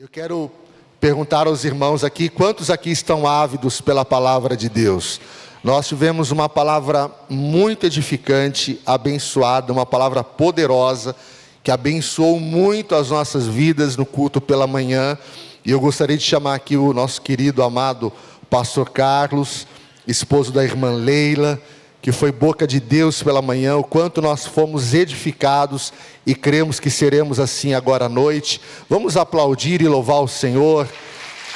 Eu quero perguntar aos irmãos aqui, quantos aqui estão ávidos pela palavra de Deus? Nós tivemos uma palavra muito edificante, abençoada, uma palavra poderosa, que abençoou muito as nossas vidas no culto pela manhã. E eu gostaria de chamar aqui o nosso querido, amado pastor Carlos, esposo da irmã Leila, que foi boca de Deus pela manhã, o quanto nós fomos edificados e cremos que seremos assim agora à noite. Vamos aplaudir e louvar o Senhor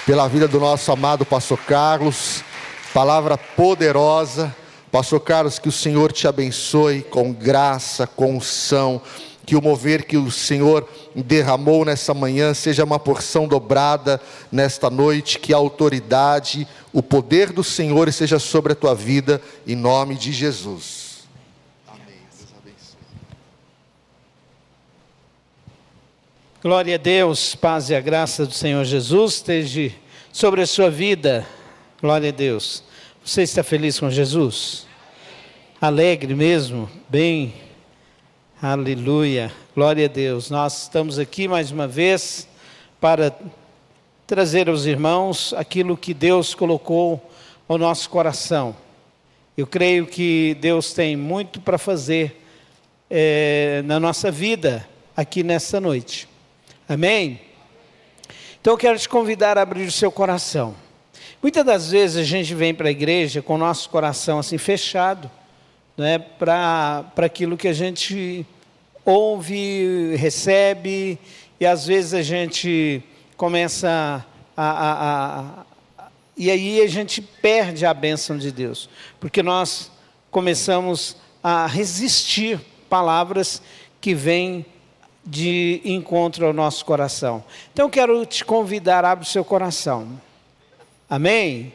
pela vida do nosso amado pastor Carlos. Palavra poderosa. Pastor Carlos, que o Senhor te abençoe com graça, com unção, que o mover que o Senhor derramou nessa manhã seja uma porção dobrada nesta noite, que a autoridade, o poder do Senhor esteja sobre a tua vida, em nome de Jesus. Amém. Deus abençoe. Glória a Deus, paz e a graça do Senhor Jesus esteja sobre a sua vida. Glória a Deus. Você está feliz com Jesus? Alegre mesmo? Bem? Aleluia, glória a Deus. Nós estamos aqui mais uma vez para trazer aos irmãos aquilo que Deus colocou ao nosso coração. Eu creio que Deus tem muito para fazer na nossa vida aqui nessa noite. Amém? Então eu quero te convidar a abrir o seu coração. Muitas das vezes a gente vem para a igreja com o nosso coração assim fechado, né, para aquilo que a gente ouve, recebe, e às vezes a gente começa e aí a gente perde a bênção de Deus, porque nós começamos a resistir palavras que vêm de encontro ao nosso coração. Então eu quero te convidar, abre o seu coração. Amém?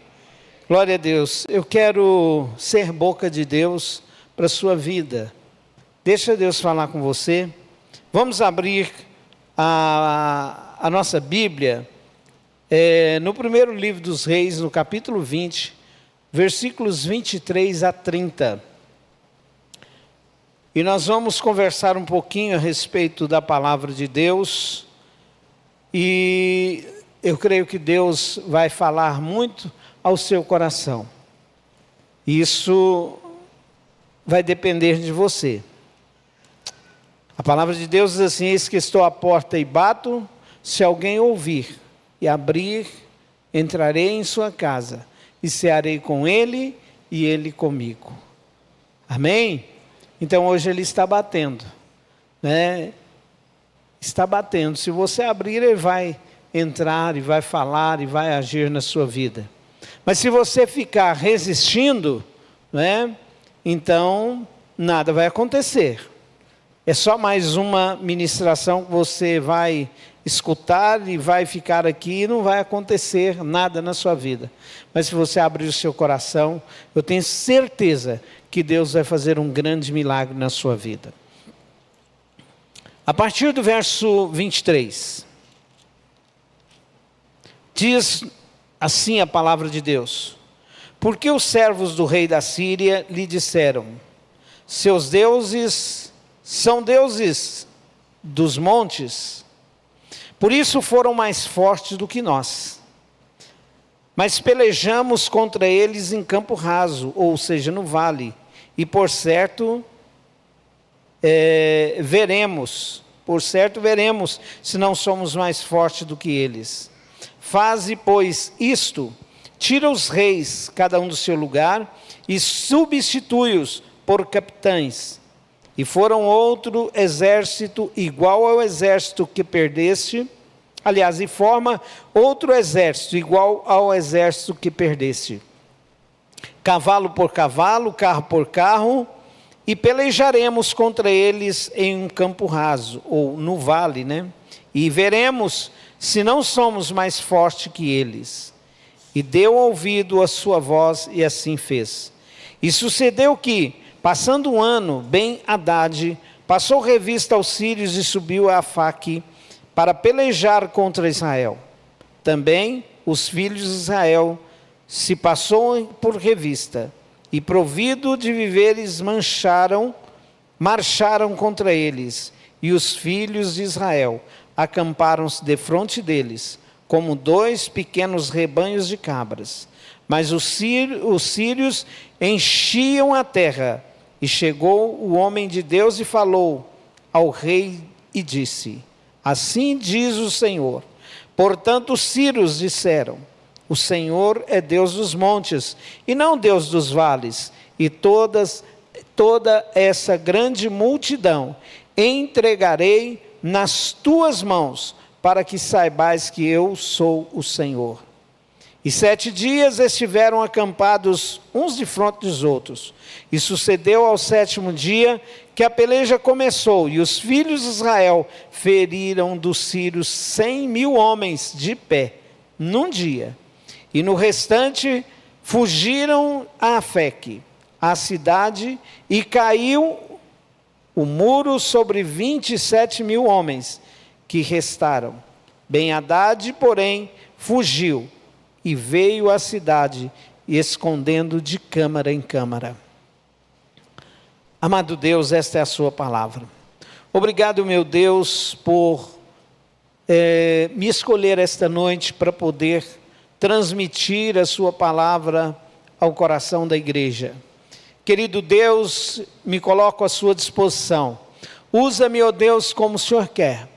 Glória a Deus. Eu quero ser boca de Deus para a sua vida. Deixa Deus falar com você. Vamos abrir a nossa Bíblia no primeiro livro dos Reis, no capítulo 20, versículos 23 a 30. E nós vamos conversar um pouquinho a respeito da palavra de Deus. E eu creio que Deus vai falar muito ao seu coração. Isso vai depender de você. A palavra de Deus diz assim: eis que estou à porta e bato, se alguém ouvir e abrir, entrarei em sua casa, e cearei com ele, e ele comigo. Amém? Então hoje ele está batendo, né? Está batendo. Se você abrir, ele vai entrar, e vai falar, e vai agir na sua vida. Mas se você ficar resistindo, né, então nada vai acontecer. É só mais uma ministração que você vai escutar e vai ficar aqui e não vai acontecer nada na sua vida. Mas se você abrir o seu coração, eu tenho certeza que Deus vai fazer um grande milagre na sua vida. A partir do verso 23, diz assim a palavra de Deus: porque os servos do rei da Síria lhe disseram: seus deuses são deuses dos montes, por isso foram mais fortes do que nós. Mas pelejamos contra eles em campo raso, ou seja, no vale, e por certo veremos se não somos mais fortes do que eles. Faze, pois, isto: tira os reis, cada um do seu lugar, e substitui-os por capitães. E foram outro exército igual ao exército que perdeste, aliás, e forma outro exército igual ao exército que perdeste. Cavalo por cavalo, carro por carro, e pelejaremos contra eles em um campo raso, ou no vale, né? E veremos se não somos mais fortes que eles. E deu ouvido à sua voz, e assim fez. E sucedeu que, passando um ano, Ben-Hadad passou revista aos sírios e subiu a Afaque para pelejar contra Israel. Também os filhos de Israel se passou por revista, e provido de víveres marcharam contra eles. E os filhos de Israel acamparam-se defronte deles, como 2 pequenos rebanhos de cabras. Mas os sírios enchiam a terra. E chegou o homem de Deus e falou ao rei e disse: assim diz o Senhor. Portanto os sírios disseram: o Senhor é Deus dos montes, e não Deus dos vales. E toda essa grande multidão entregarei nas tuas mãos, para que saibais que eu sou o Senhor. E 7 dias estiveram acampados uns defronte dos outros. E sucedeu ao 7º dia que a peleja começou, e os filhos de Israel feriram dos sírios 100.000 homens de pé, num dia. E no restante fugiram a Afeque, a cidade, e caiu o muro sobre 27.000 homens que restaram. Ben-Hadad, porém, fugiu e veio à cidade, e escondendo de câmara em câmara. Amado Deus, esta é a sua palavra. Obrigado, meu Deus, por me escolher esta noite para poder transmitir a sua palavra ao coração da igreja. Querido Deus, me coloco à sua disposição. Usa-me, ó Deus, como o Senhor quer.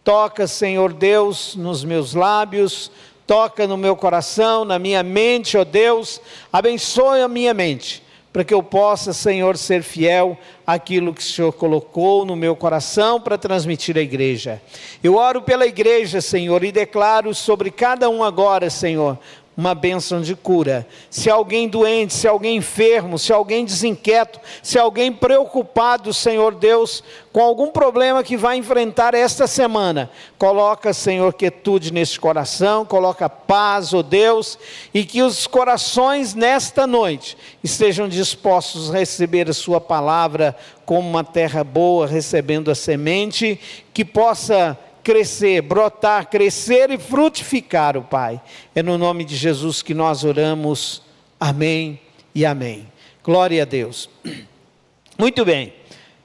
Toca, Senhor Deus, nos meus lábios, toca no meu coração, na minha mente, ó Deus. Abençoe a minha mente, para que eu possa, Senhor, ser fiel àquilo que o Senhor colocou no meu coração para transmitir à igreja. Eu oro pela igreja, Senhor, e declaro sobre cada um agora, Senhor, uma bênção de cura. Se alguém doente, se alguém enfermo, se alguém desinquieto, se alguém preocupado, Senhor Deus, com algum problema que vai enfrentar esta semana, coloca, Senhor, quietude neste coração, coloca paz, ó Deus, e que os corações nesta noite estejam dispostos a receber a sua palavra como uma terra boa, recebendo a semente, que possa crescer, brotar, crescer e frutificar, o Pai. É no nome de Jesus que nós oramos. Amém e amém. Glória a Deus. Muito bem.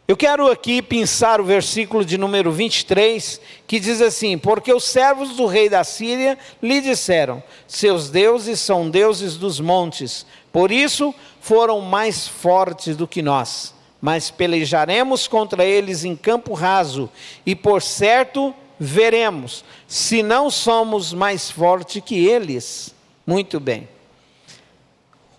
Eu quero aqui pensar o versículo de número 23, que diz assim: porque os servos do rei da Síria lhe disseram: seus deuses são deuses dos montes, por isso foram mais fortes do que nós. Mas pelejaremos contra eles em campo raso, e por certo veremos se não somos mais fortes que eles. Muito bem.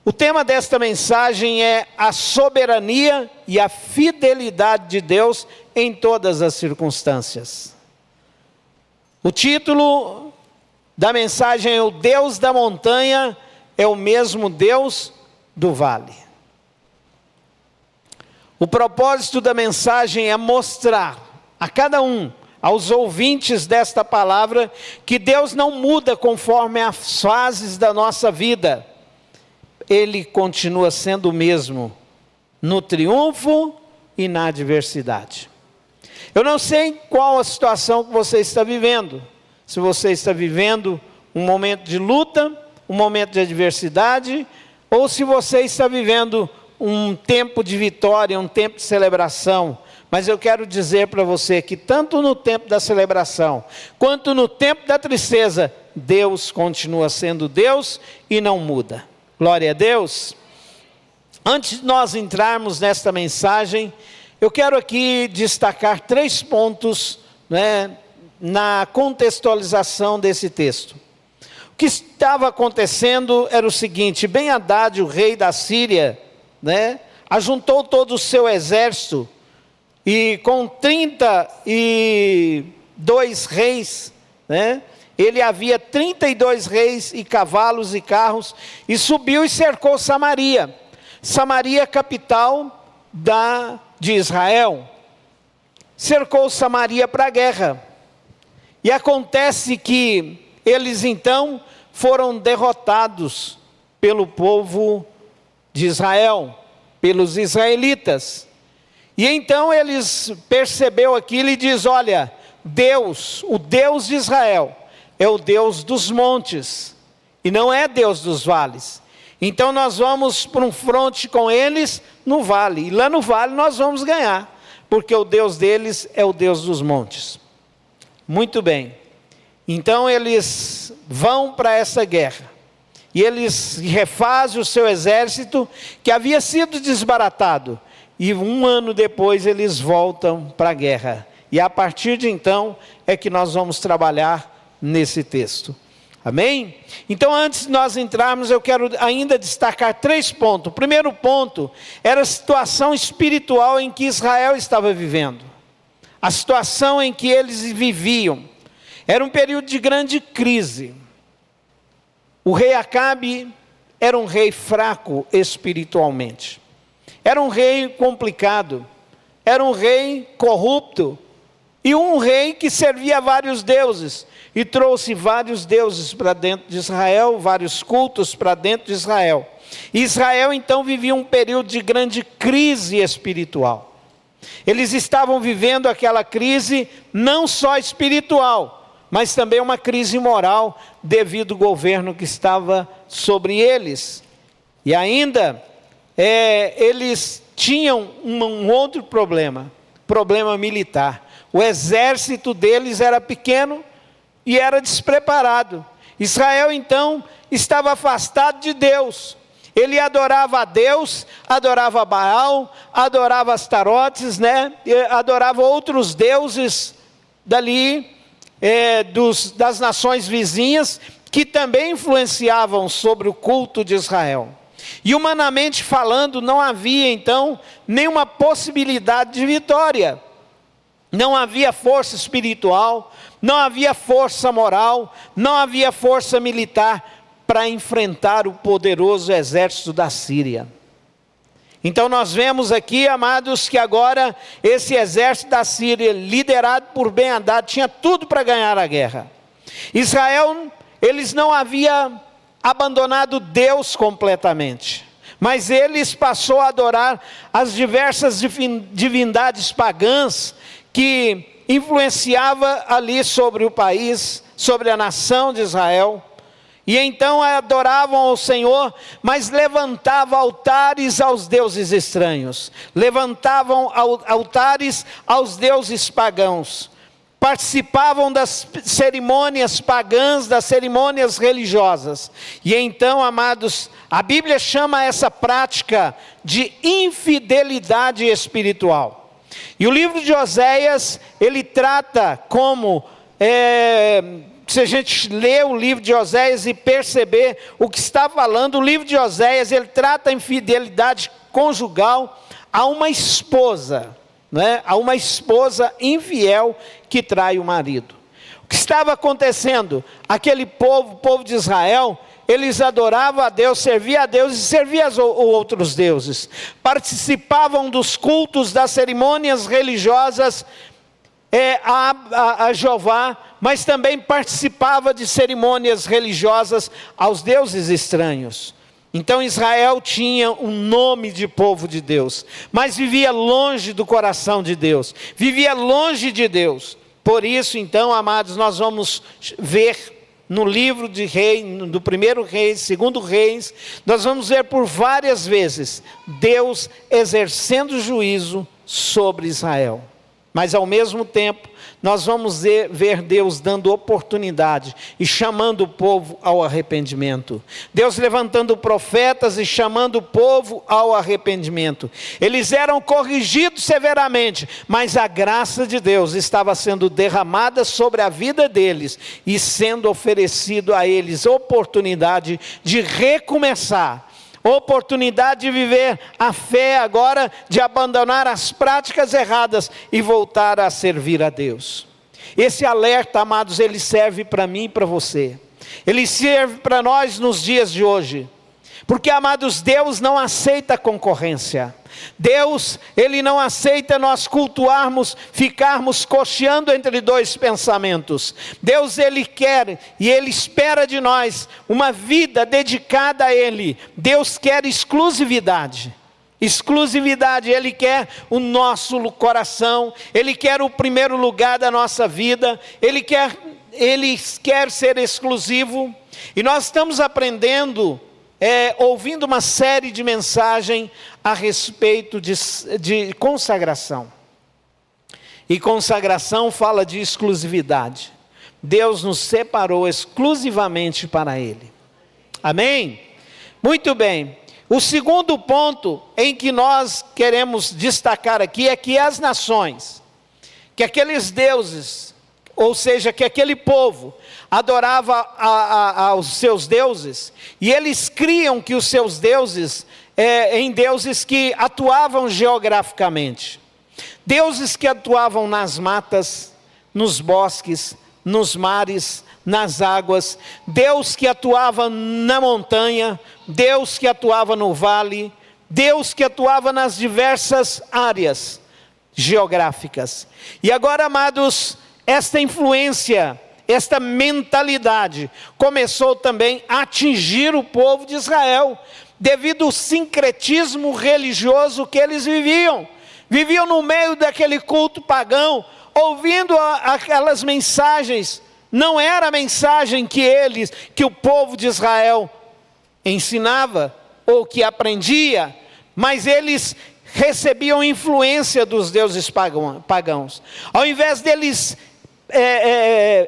O tema desta mensagem é a soberania e a fidelidade de Deus em todas as circunstâncias. O título da mensagem é: o Deus da montanha é o mesmo Deus do vale. O propósito da mensagem é mostrar a cada um, aos ouvintes desta palavra, que Deus não muda conforme as fases da nossa vida. Ele continua sendo o mesmo no triunfo e na adversidade. Eu não sei qual a situação que você está vivendo. Se você está vivendo um momento de luta, um momento de adversidade, ou se você está vivendo um tempo de vitória, um tempo de celebração. Mas eu quero dizer para você que tanto no tempo da celebração, quanto no tempo da tristeza, Deus continua sendo Deus e não muda. Glória a Deus. Antes de nós entrarmos nesta mensagem, eu quero aqui destacar 3 pontos, na contextualização desse texto. O que estava acontecendo era o seguinte: Ben-Hadad, o rei da Síria, ajuntou todo o seu exército, e com 32 reis, ele havia 32 reis e cavalos e carros, e subiu e cercou Samaria. Samaria, capital de Israel. Cercou Samaria para a guerra. E acontece que eles então foram derrotados pelo povo de Israel, pelos israelitas. E então eles percebeu aquilo e diz: olha, Deus, o Deus de Israel, é o Deus dos montes, e não é Deus dos vales. Então nós vamos para um fronte com eles no vale, e lá no vale nós vamos ganhar, porque o Deus deles é o Deus dos montes. Muito bem. Então eles vão para essa guerra. E eles refazem o seu exército que havia sido desbaratado. E 1 ano depois eles voltam para a guerra. E a partir de então é que nós vamos trabalhar nesse texto. Amém? Então, antes de nós entrarmos, eu quero ainda destacar 3 pontos. O primeiro ponto era a situação espiritual em que Israel estava vivendo. A situação em que eles viviam. Era um período de grande crise. O rei Acabe era um rei fraco espiritualmente. Era um rei complicado. Era um rei corrupto. E um rei que servia a vários deuses. E trouxe vários deuses para dentro de Israel, vários cultos para dentro de Israel. E Israel então vivia um período de grande crise espiritual. Eles estavam vivendo aquela crise não só espiritual, mas também uma crise moral devido ao governo que estava sobre eles. E ainda eles tinham um outro problema militar. O exército deles era pequeno e era despreparado. Israel então estava afastado de Deus. Ele adorava a Deus, adorava Baal, adorava Astarotes, adorava outros deuses dali, das nações vizinhas, que também influenciavam sobre o culto de Israel. E humanamente falando, não havia então nenhuma possibilidade de vitória. Não havia força espiritual, não havia força moral, não havia força militar para enfrentar o poderoso exército da Síria. Então nós vemos aqui, amados, que agora esse exército da Síria, liderado por Ben-Hadad, tinha tudo para ganhar a guerra. Israel, eles não haviam abandonado Deus completamente, mas eles passou a adorar as diversas divindades pagãs que influenciava ali sobre o país, sobre a nação de Israel. E então adoravam ao Senhor, mas levantavam altares aos deuses estranhos. Levantavam altares aos deuses pagãos. Participavam das cerimônias pagãs, das cerimônias religiosas. E então, amados, a Bíblia chama essa prática de infidelidade espiritual. E o livro de Oséias, ele trata como... se a gente ler o livro de Oséias e perceber o que está falando, o livro de Oséias, ele trata a infidelidade conjugal a uma esposa, a uma esposa infiel que trai o marido. O que estava acontecendo? Aquele povo, o povo de Israel, eles adoravam a Deus, serviam a Deus e serviam a outros deuses. Participavam dos cultos, das cerimônias religiosas a Jeová, mas também participava de cerimônias religiosas aos deuses estranhos. Então Israel tinha um nome de povo de Deus, mas vivia longe do coração de Deus, vivia longe de Deus. Por isso então, amados, nós vamos ver no livro de Reis, do primeiro Reis, segundo Reis, nós vamos ver por várias vezes Deus exercendo juízo sobre Israel. Mas ao mesmo tempo, nós vamos ver Deus dando oportunidade e chamando o povo ao arrependimento. Deus levantando profetas e chamando o povo ao arrependimento. Eles eram corrigidos severamente, mas a graça de Deus estava sendo derramada sobre a vida deles e sendo oferecido a eles oportunidade de recomeçar. Oportunidade de viver a fé agora, de abandonar as práticas erradas e voltar a servir a Deus. Esse alerta, amados, ele serve para mim e para você. Ele serve para nós nos dias de hoje. Porque, amados, Deus não aceita concorrência. Deus, Ele não aceita nós cultuarmos, ficarmos cocheando entre dois pensamentos. Deus, Ele quer e Ele espera de nós uma vida dedicada a Ele. Deus quer exclusividade. Exclusividade, Ele quer o nosso coração, Ele quer o primeiro lugar da nossa vida, Ele quer ser exclusivo. E nós estamos aprendendo, ouvindo uma série de mensagens a respeito de consagração. E consagração fala de exclusividade. Deus nos separou exclusivamente para Ele. Amém? Muito bem. O segundo ponto em que nós queremos destacar aqui é que as nações, que aqueles deuses, ou seja, que aquele povo adorava aos seus deuses, e eles criam que os seus deuses, em deuses que atuavam geograficamente. Deuses que atuavam nas matas, nos bosques, nos mares, nas águas. Deus que atuava na montanha, Deus que atuava no vale, Deus que atuava nas diversas áreas geográficas. E agora, amados, esta influência, esta mentalidade começou também a atingir o povo de Israel, devido ao sincretismo religioso que eles viviam. Viviam no meio daquele culto pagão, ouvindo aquelas mensagens. Não era a mensagem que o povo de Israel ensinava, ou que aprendia, mas eles recebiam influência dos deuses pagãos. Ao invés deles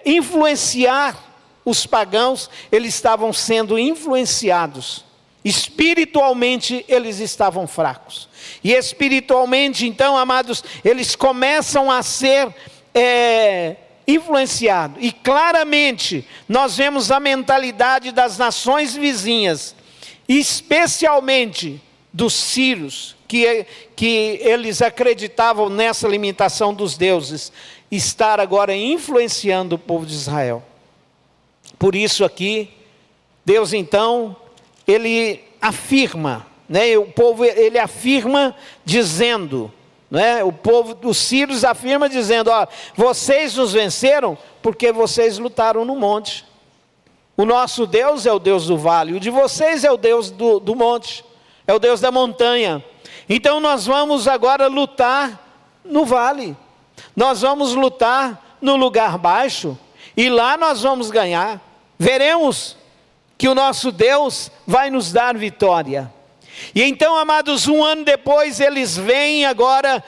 influenciar os pagãos, eles estavam sendo influenciados. Espiritualmente eles estavam fracos. E espiritualmente, então, amados, eles começam a ser influenciados. E claramente nós vemos a mentalidade das nações vizinhas, especialmente dos sírios, que eles acreditavam nessa limitação dos deuses, estar agora influenciando o povo de Israel. Por isso aqui, Deus então, Ele afirma, né? O povo, ele afirma dizendo, né? O povo dos sírios afirma dizendo, ó, vocês nos venceram porque vocês lutaram no monte. O nosso Deus é o Deus do vale, o de vocês é o Deus do monte, é o Deus da montanha. Então nós vamos agora lutar no vale, nós vamos lutar no lugar baixo, e lá nós vamos ganhar. Veremos que o nosso Deus vai nos dar vitória. E então, amados, 1 ano depois, eles vêm agora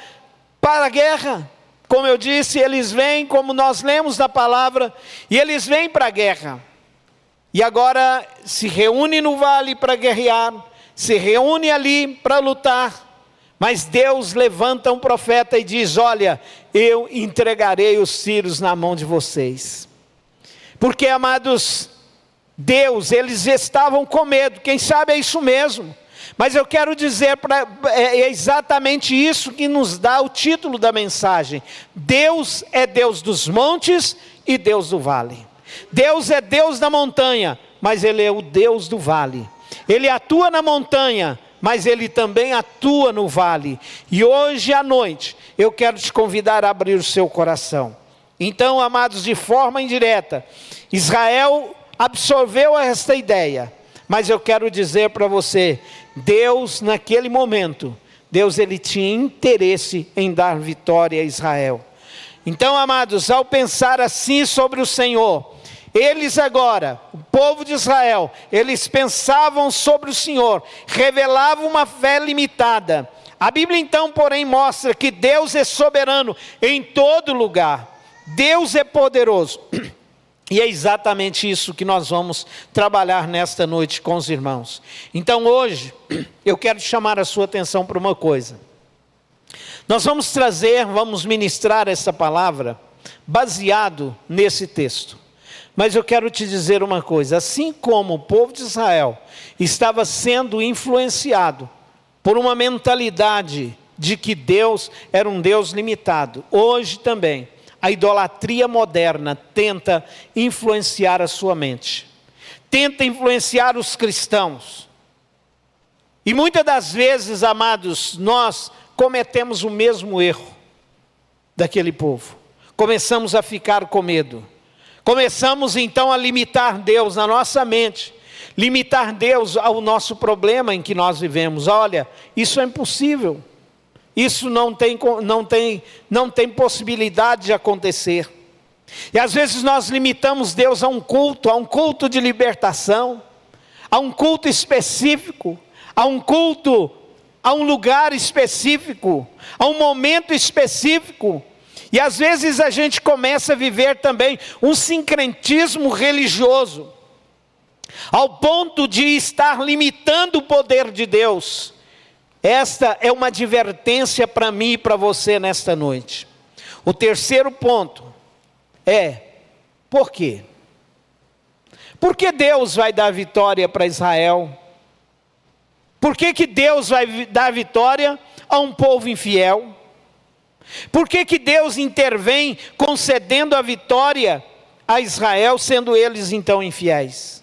para a guerra. Como eu disse, eles vêm, como nós lemos na palavra, e eles vêm para a guerra. E agora se reúne no vale para guerrear, se reúne ali para lutar. Mas Deus levanta um profeta e diz, olha, eu entregarei os sírios na mão de vocês. Porque, amados, eles estavam com medo. Quem sabe é isso mesmo. Mas eu quero dizer, é exatamente isso que nos dá o título da mensagem. Deus é Deus dos montes e Deus do vale. Deus é Deus da montanha, mas Ele é o Deus do vale. Ele atua na montanha, mas Ele também atua no vale. E hoje à noite, eu quero te convidar a abrir o seu coração. Então, amados, de forma indireta, Israel absorveu esta ideia. Mas eu quero dizer para você, Deus naquele momento, Deus ele tinha interesse em dar vitória a Israel. Então, amados, ao pensar assim sobre o Senhor, eles agora, o povo de Israel, eles pensavam sobre o Senhor, revelavam uma fé limitada. A Bíblia então, porém, mostra que Deus é soberano em todo lugar. Deus é poderoso. E é exatamente isso que nós vamos trabalhar nesta noite com os irmãos. Então hoje, eu quero chamar a sua atenção para uma coisa. Nós vamos ministrar essa palavra baseado nesse texto. Mas eu quero te dizer uma coisa, assim como o povo de Israel estava sendo influenciado por uma mentalidade de que Deus era um Deus limitado, hoje também, a idolatria moderna tenta influenciar a sua mente, tenta influenciar os cristãos. E muitas das vezes, amados, nós cometemos o mesmo erro daquele povo. Começamos a ficar com medo. Começamos então a limitar Deus na nossa mente, limitar Deus ao nosso problema em que nós vivemos. Olha, isso é impossível. Isso não tem possibilidade de acontecer. E às vezes nós limitamos Deus a um culto de libertação, a um culto específico, a um lugar específico, a um momento específico. E às vezes a gente começa a viver também um sincretismo religioso, ao ponto de estar limitando o poder de Deus. Esta é uma advertência para mim e para você nesta noite. O terceiro ponto é, por quê? Por que Deus vai dar vitória para Israel? Por que Deus vai dar vitória a um povo infiel? Por que Deus intervém concedendo a vitória a Israel, sendo eles então infiéis?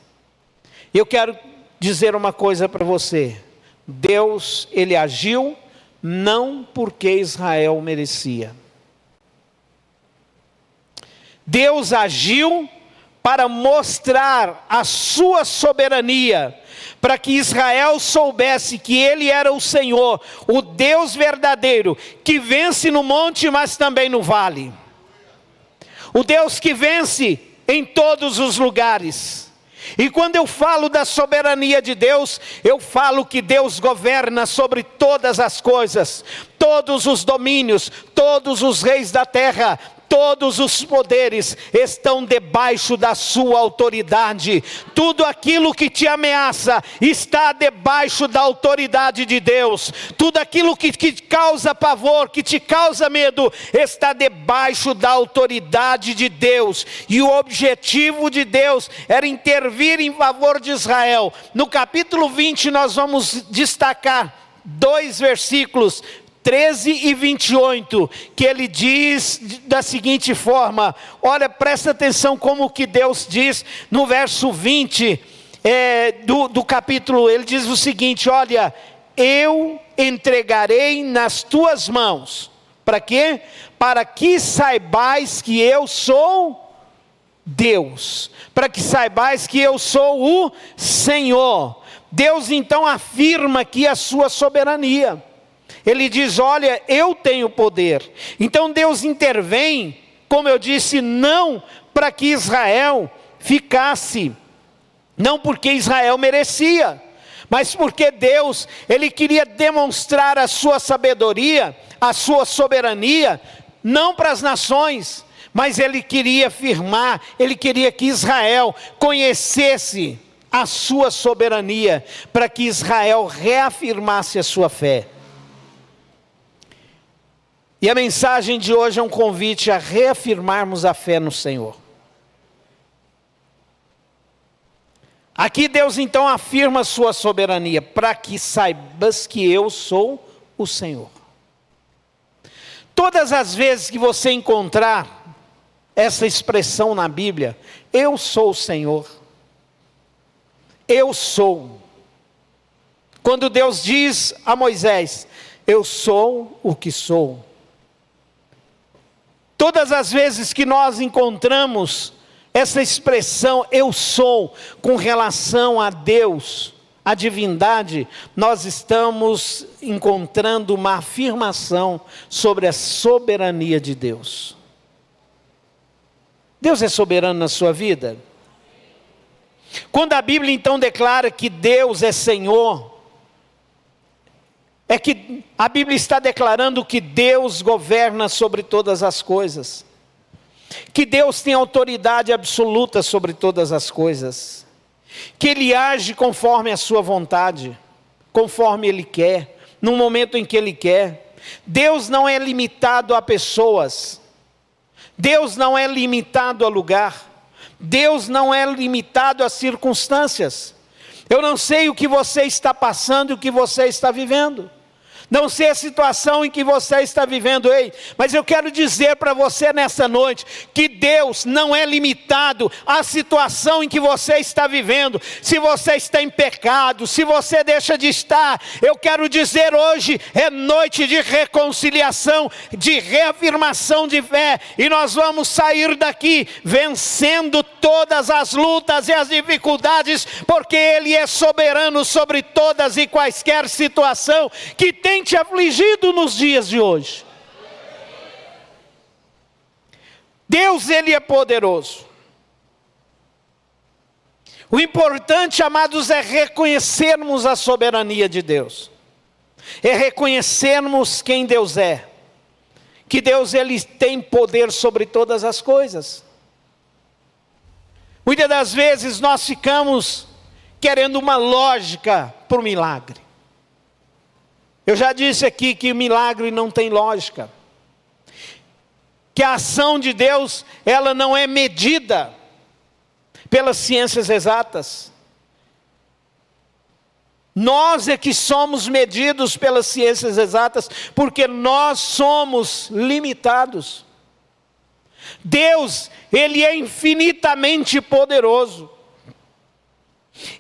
Eu quero dizer uma coisa para você. Deus, ele agiu não porque Israel merecia. Deus agiu para mostrar a sua soberania, para que Israel soubesse que ele era o Senhor, o Deus verdadeiro, que vence no monte, mas também no vale. O Deus que vence em todos os lugares. E quando eu falo da soberania de Deus, eu falo que Deus governa sobre todas as coisas, todos os domínios, todos os reis da terra, todos os poderes estão debaixo da sua autoridade. Tudo aquilo que te ameaça está debaixo da autoridade de Deus. Tudo aquilo que te causa pavor, que te causa medo, está debaixo da autoridade de Deus. E o objetivo de Deus era intervir em favor de Israel. No capítulo 20 nós vamos destacar 2 versículos, 13 e 28, que ele diz da seguinte forma, olha, presta atenção como que Deus diz no verso 20 do capítulo, ele diz o seguinte, olha, eu entregarei nas tuas mãos, para quê? Para que saibais que eu sou Deus, para que saibais que eu sou o Senhor. Deus então afirma aqui a sua soberania. Ele diz, olha, eu tenho poder. Então Deus intervém, como eu disse, não para que Israel ficasse, não porque Israel merecia, mas porque Deus, ele queria demonstrar a sua sabedoria, a sua soberania, não para as nações, mas ele queria afirmar, ele queria que Israel conhecesse a sua soberania, para que Israel reafirmasse a sua fé. E a mensagem de hoje é um convite a reafirmarmos a fé no Senhor. Aqui Deus então afirma a sua soberania, para que saibas que eu sou o Senhor. Todas as vezes que você encontrar essa expressão na Bíblia, eu sou o Senhor. Eu sou. Quando Deus diz a Moisés, eu sou o que sou. Todas as vezes que nós encontramos essa expressão, eu sou, com relação a Deus, a divindade, nós estamos encontrando uma afirmação sobre a soberania de Deus. Deus é soberano na sua vida? Quando a Bíblia então declara que Deus é Senhor, é que a Bíblia está declarando que Deus governa sobre todas as coisas. Que Deus tem autoridade absoluta sobre todas as coisas. Que Ele age conforme a sua vontade, conforme Ele quer, no momento em que Ele quer. Deus não é limitado a pessoas. Deus não é limitado a lugar. Deus não é limitado a circunstâncias. Eu não sei o que você está passando e o que você está vivendo. Não sei a situação em que você está vivendo, mas eu quero dizer para você nessa noite, que Deus não é limitado à situação em que você está vivendo. Se você está em pecado, se você deixa de estar, eu quero dizer hoje, é noite de reconciliação, de reafirmação de fé, e nós vamos sair daqui vencendo todas as lutas e as dificuldades, porque Ele é soberano sobre todas e quaisquer situação que tem te afligido nos dias de hoje. Deus, Ele é poderoso. O importante, amados, é reconhecermos a soberania de Deus. É reconhecermos quem Deus é. que Deus ele tem poder sobre todas as coisas. Muitas das vezes nós ficamos querendo uma lógica para o milagre. Eu já disse aqui que o milagre não tem lógica. Que a ação de Deus, ela não é medida pelas ciências exatas. Nós é que somos medidos pelas ciências exatas, porque nós somos limitados. Deus, ele é infinitamente poderoso.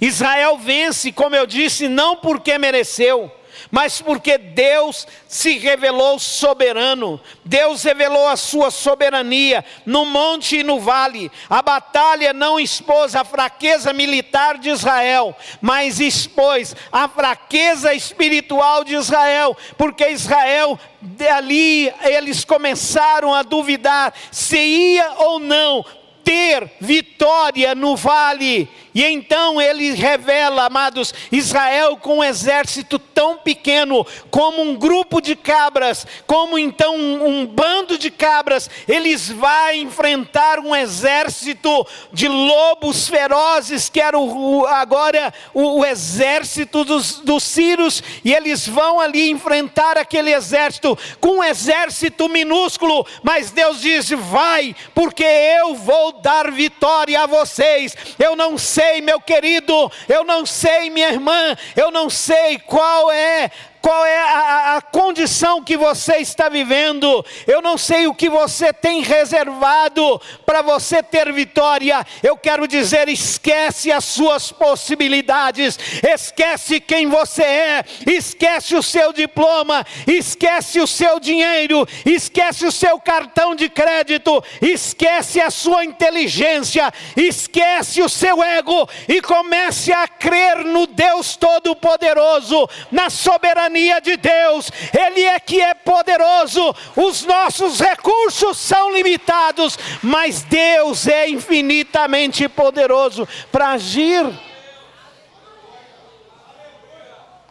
Israel vence, como eu disse, não porque mereceu, mas porque Deus se revelou soberano. Deus revelou a sua soberania no monte e no vale. A batalha não expôs a fraqueza militar de Israel, mas expôs a fraqueza espiritual de Israel, porque Israel, dali eles começaram a duvidar se ia ou não ter vitória no vale. E então ele revela, amados, Israel com um exército tão pequeno, como um grupo de cabras, como então um bando de cabras, eles vão enfrentar um exército de lobos ferozes, que era agora o exército dos sírios, e eles vão ali enfrentar aquele exército, com um exército minúsculo, mas Deus diz, vai, porque eu vou dar vitória a vocês. Eu não sei, meu querido, eu não sei, minha irmã, eu não sei qual é a condição que você está vivendo, eu não sei o que você tem reservado para você ter vitória. Eu quero dizer, esquece as suas possibilidades, esquece quem você é, esquece o seu diploma, esquece o seu dinheiro, esquece o seu cartão de crédito, esquece a sua inteligência, esquece o seu ego e comece a crer no Deus Todo-Poderoso, na soberania de Deus. Ele é que é poderoso. Os nossos recursos são limitados, mas Deus é infinitamente poderoso para agir.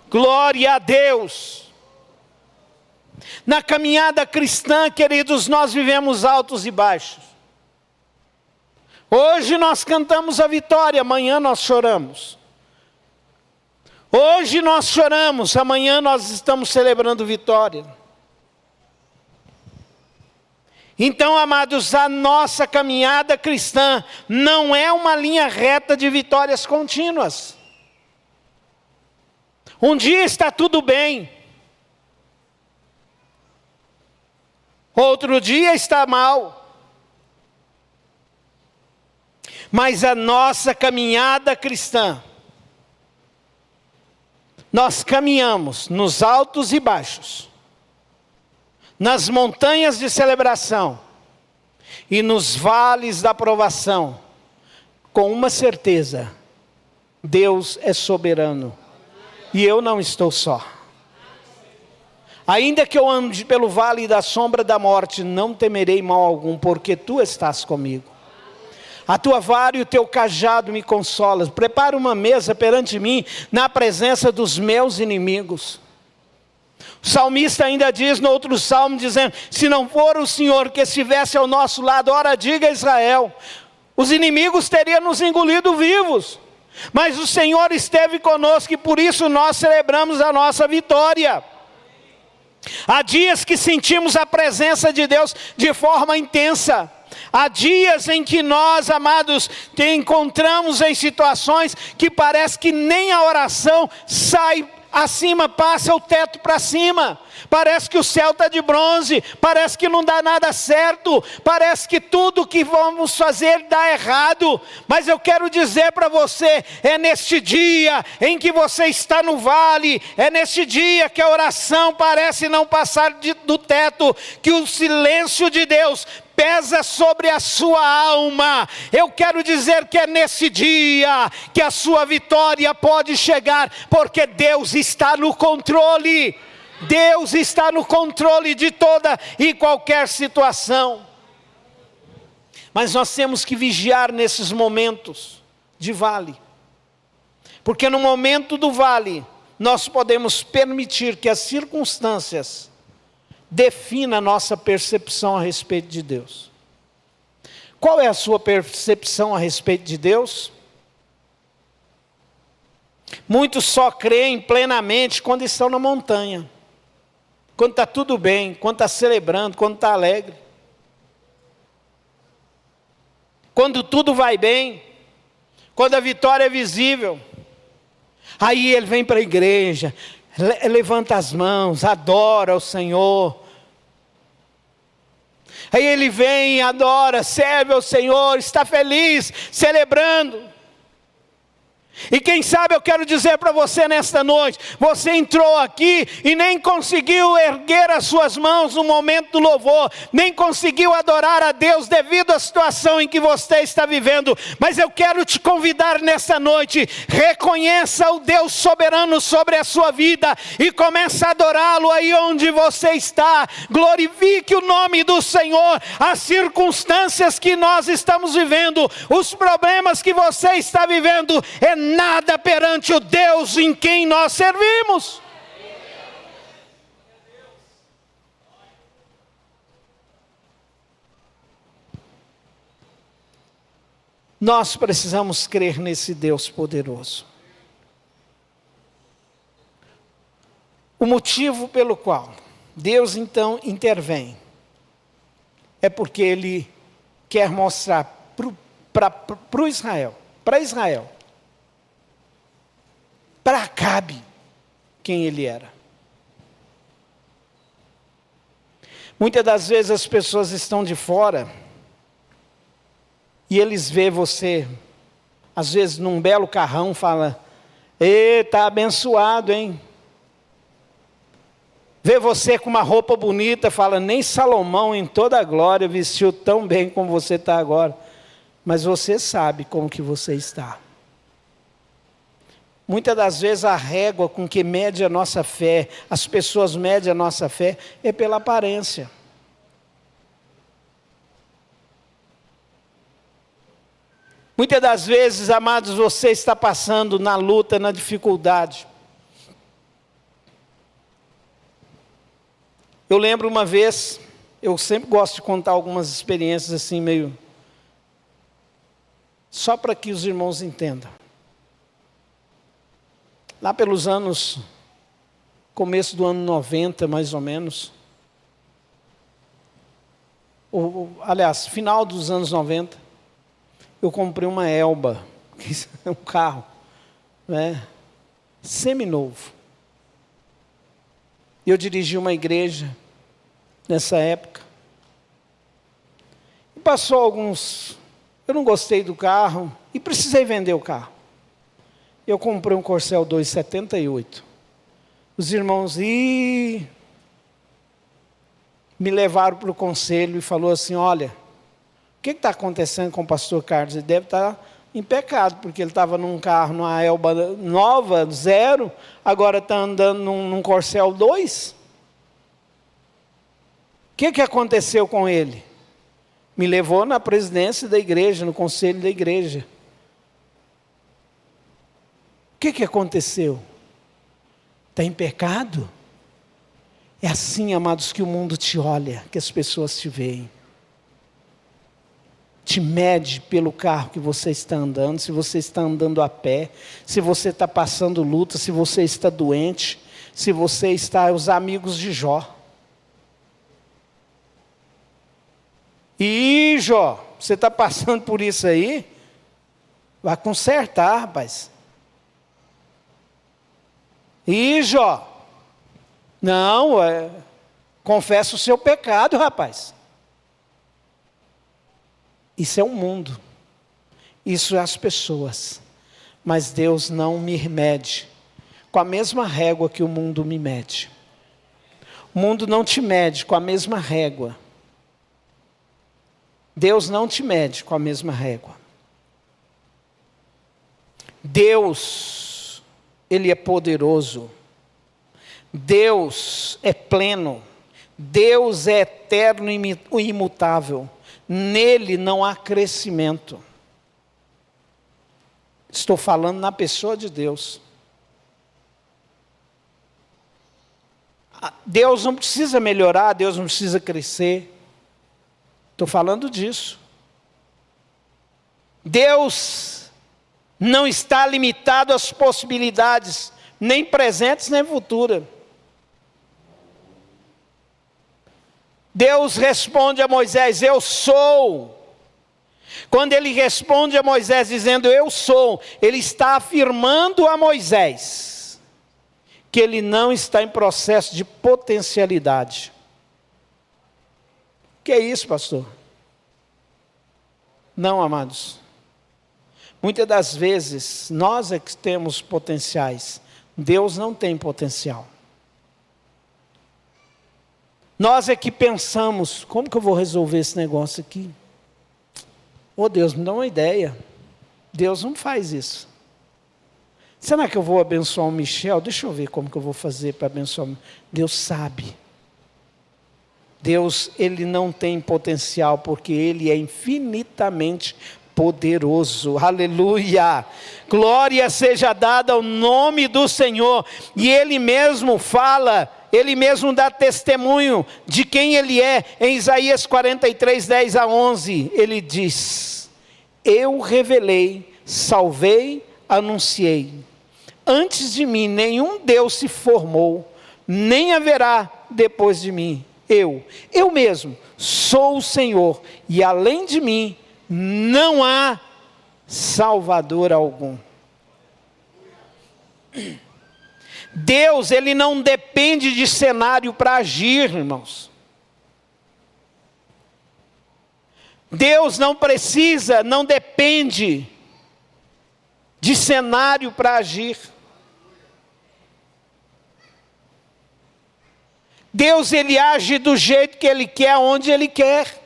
Glória a Deus. Na caminhada cristã, queridos, nós vivemos altos e baixos. Hoje nós cantamos a vitória, amanhã nós choramos. Hoje nós choramos, amanhã nós estamos celebrando vitória. Então, amados, a nossa caminhada cristã não é uma linha reta de vitórias contínuas. Um dia está tudo bem, outro dia está mal. Mas a nossa caminhada cristã, nós caminhamos nos altos e baixos, nas montanhas de celebração e nos vales da provação, com uma certeza: Deus é soberano e eu não estou só. Ainda que eu ande pelo vale da sombra da morte, não temerei mal algum, porque tu estás comigo. A tua vara e o teu cajado me consolam. Prepara uma mesa perante mim, na presença dos meus inimigos. O salmista ainda diz no outro salmo, dizendo: se não for o Senhor que estivesse ao nosso lado, ora diga Israel, os inimigos teriam nos engolido vivos. Mas o Senhor esteve conosco e por isso nós celebramos a nossa vitória. Há dias que sentimos a presença de Deus de forma intensa. Há dias em que nós, amados, encontramos em situações que parece que nem a oração sai acima, passa o teto para cima. Parece que o céu está de bronze, parece que não dá nada certo, parece que tudo que vamos fazer dá errado. Mas eu quero dizer para você, é neste dia em que você está no vale, é neste dia que a oração parece não passar do teto, que o silêncio de Deus pesa sobre a sua alma. Eu quero dizer que é nesse dia que a sua vitória pode chegar, porque Deus está no controle. Deus está no controle de toda e qualquer situação. Mas nós temos que vigiar nesses momentos de vale. Porque no momento do vale, nós podemos permitir que as circunstâncias defina a nossa percepção a respeito de Deus. Qual é a sua percepção a respeito de Deus? Muitos só creem plenamente quando estão na montanha, quando está tudo bem, quando está celebrando, quando está alegre. Quando tudo vai bem, quando a vitória é visível. Aí ele vem para a igreja, levanta as mãos, adora o Senhor. Aí ele vem, adora, serve ao Senhor, está feliz, celebrando. E quem sabe eu quero dizer para você nesta noite, você entrou aqui e nem conseguiu erguer as suas mãos no momento do louvor, nem conseguiu adorar a Deus devido à situação em que você está vivendo, mas eu quero te convidar nesta noite, reconheça o Deus soberano sobre a sua vida e comece a adorá-lo aí onde você está, glorifique o nome do Senhor, as circunstâncias que nós estamos vivendo, os problemas que você está vivendo, é nada perante o Deus em quem nós servimos. Nós precisamos crer nesse Deus poderoso. O motivo pelo qual Deus então intervém é porque Ele quer mostrar para Israel, para Acabe, quem ele era. Muitas das vezes as pessoas estão de fora e eles veem você, às vezes num belo carrão, fala: está abençoado, hein? Vê você com uma roupa bonita, fala: nem Salomão em toda a glória vestiu tão bem como você está agora. Mas você sabe como que você está. Muitas das vezes a régua com que mede a nossa fé, as pessoas medem a nossa fé, é pela aparência. Muitas das vezes, amados, você está passando na luta, na dificuldade. Eu lembro uma vez, eu sempre gosto de contar algumas experiências assim meio... só para que os irmãos entendam. Lá pelos anos, começo do ano 90, mais ou menos, aliás, final dos anos 90, eu comprei uma Elba, um carro, né, seminovo. E eu dirigi uma igreja, nessa época. E passou eu não gostei do carro, e precisei vender o carro. Eu comprei um Corcel 278. Os irmãos me levaram para o conselho e falou assim: olha, o que está acontecendo com o pastor Carlos? Ele deve estar em pecado, porque ele estava num carro, numa Elba nova, zero, agora está andando num Corcel 2. O que aconteceu com ele? Me levou na presidência da igreja, no conselho da igreja. O que aconteceu? Está em pecado? É assim, amados, que o mundo te olha, que as pessoas te veem. Te mede pelo carro que você está andando, se você está andando a pé, se você está passando luta, se você está doente, se você está... os amigos de Jó. E Jó, você está passando por isso aí? Vai consertar, rapaz. E Jó, não, confessa o seu pecado, rapaz. Isso é o mundo, isso é as pessoas, mas Deus não me mede com a mesma régua que o mundo me mede. O mundo não te mede com a mesma régua. Deus não te mede com a mesma régua. Deus, Ele é poderoso. Deus é pleno. Deus é eterno e imutável. Nele não há crescimento. Estou falando na pessoa de Deus. Deus não precisa melhorar, Deus não precisa crescer. Estou falando disso. Deus não está limitado às possibilidades, nem presentes, nem futuras. Deus responde a Moisés, eu sou. Quando ele responde a Moisés dizendo eu sou, ele está afirmando a Moisés que ele não está em processo de potencialidade. O que é isso, pastor? Não, amados. Muitas das vezes, nós é que temos potenciais. Deus não tem potencial. Nós é que pensamos, como que eu vou resolver esse negócio aqui? Oh Deus, me dá uma ideia. Deus não faz isso. Será que eu vou abençoar o Michel? Deixa eu ver como que eu vou fazer para abençoar. Deus sabe. Deus, ele não tem potencial, porque ele é infinitamente poderoso. Aleluia! Glória seja dada ao nome do Senhor. E ele mesmo fala, ele mesmo dá testemunho de quem ele é. Em Isaías 43, 10 a 11, ele diz: eu revelei, salvei, anunciei. Antes de mim nenhum Deus se formou, nem haverá depois de mim. Eu mesmo sou o Senhor, e além de mim não há Salvador algum. Deus, ele não depende de cenário para agir, irmãos. Deus não precisa, não depende de cenário para agir. Deus, ele age do jeito que ele quer, onde ele quer.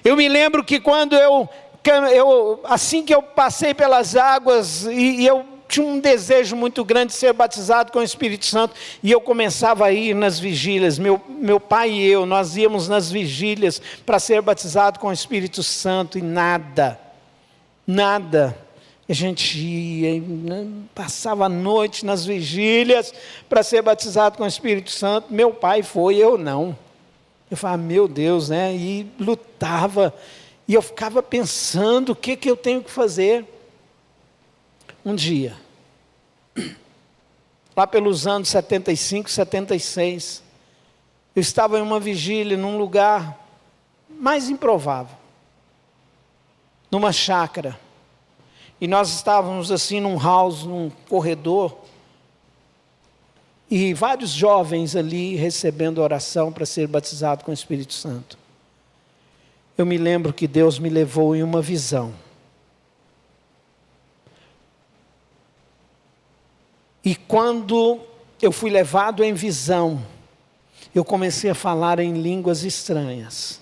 Eu me lembro que quando assim que eu passei pelas águas, e eu tinha um desejo muito grande de ser batizado com o Espírito Santo, e eu começava a ir nas vigílias, meu pai e eu, nós íamos nas vigílias para ser batizado com o Espírito Santo, e nada, a gente ia, passava a noite nas vigílias para ser batizado com o Espírito Santo. Meu pai foi, eu não. Eu falava, meu Deus, né? E lutava, e eu ficava pensando, o que eu tenho que fazer? Um dia, lá pelos anos 75, 76, eu estava em uma vigília, num lugar mais improvável, numa chácara, e nós estávamos assim num house, num corredor, e vários jovens ali recebendo oração para ser batizado com o Espírito Santo. Eu me lembro que Deus me levou em uma visão. E quando eu fui levado em visão, eu comecei a falar em línguas estranhas.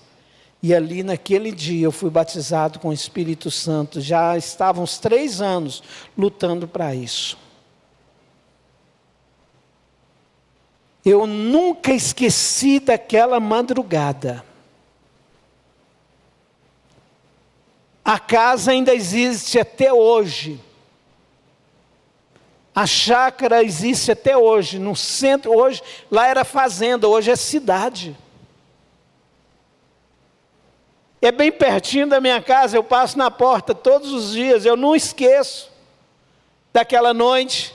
E ali naquele dia eu fui batizado com o Espírito Santo. Já estavam uns 3 anos lutando para isso. Eu nunca esqueci daquela madrugada. A casa ainda existe até hoje. A chácara existe até hoje, no centro. Hoje, lá era fazenda, hoje é cidade. É bem pertinho da minha casa, eu passo na porta todos os dias, eu não esqueço daquela noite.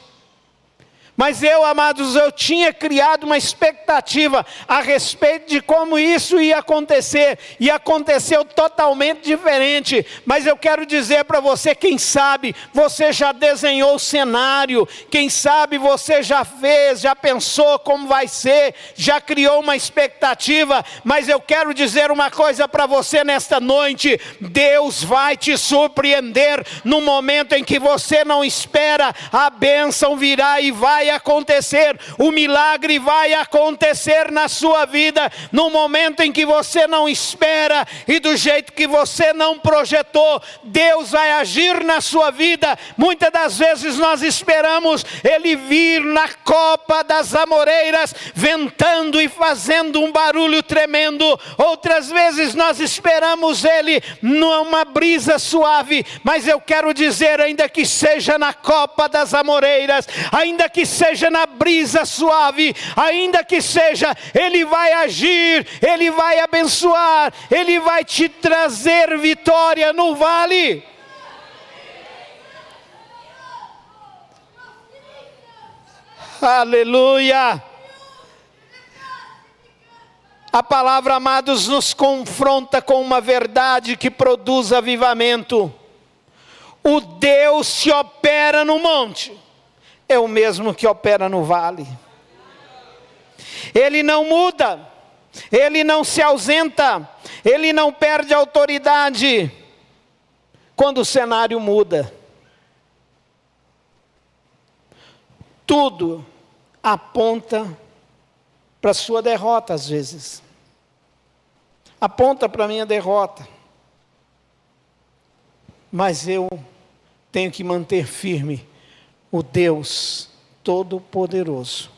Mas eu, amados, eu tinha criado uma expectativa a respeito de como isso ia acontecer, e aconteceu totalmente diferente. Mas eu quero dizer para você, quem sabe você já desenhou o cenário, quem sabe você já fez, já pensou como vai ser, já criou uma expectativa, mas eu quero dizer uma coisa para você nesta noite: Deus vai te surpreender no momento em que você não espera. A bênção virá e vai acontecer, o milagre vai acontecer na sua vida, no momento em que você não espera, e do jeito que você não projetou. Deus vai agir na sua vida. Muitas das vezes nós esperamos Ele vir na copa das amoreiras, ventando e fazendo um barulho tremendo. Outras vezes nós esperamos Ele numa brisa suave, mas eu quero dizer, ainda que seja na copa das amoreiras, ainda que seja na brisa suave, ainda que seja, Ele vai agir, Ele vai abençoar, Ele vai te trazer vitória no vale. Aleluia! A palavra, amados, nos confronta com uma verdade que produz avivamento. O Deus que opera no monte é o mesmo que opera no vale. Ele não muda, Ele não se ausenta, Ele não perde autoridade quando o cenário muda. Tudo aponta para a sua derrota às vezes. Aponta para a minha derrota. Mas eu tenho que manter firme o Deus Todo-Poderoso.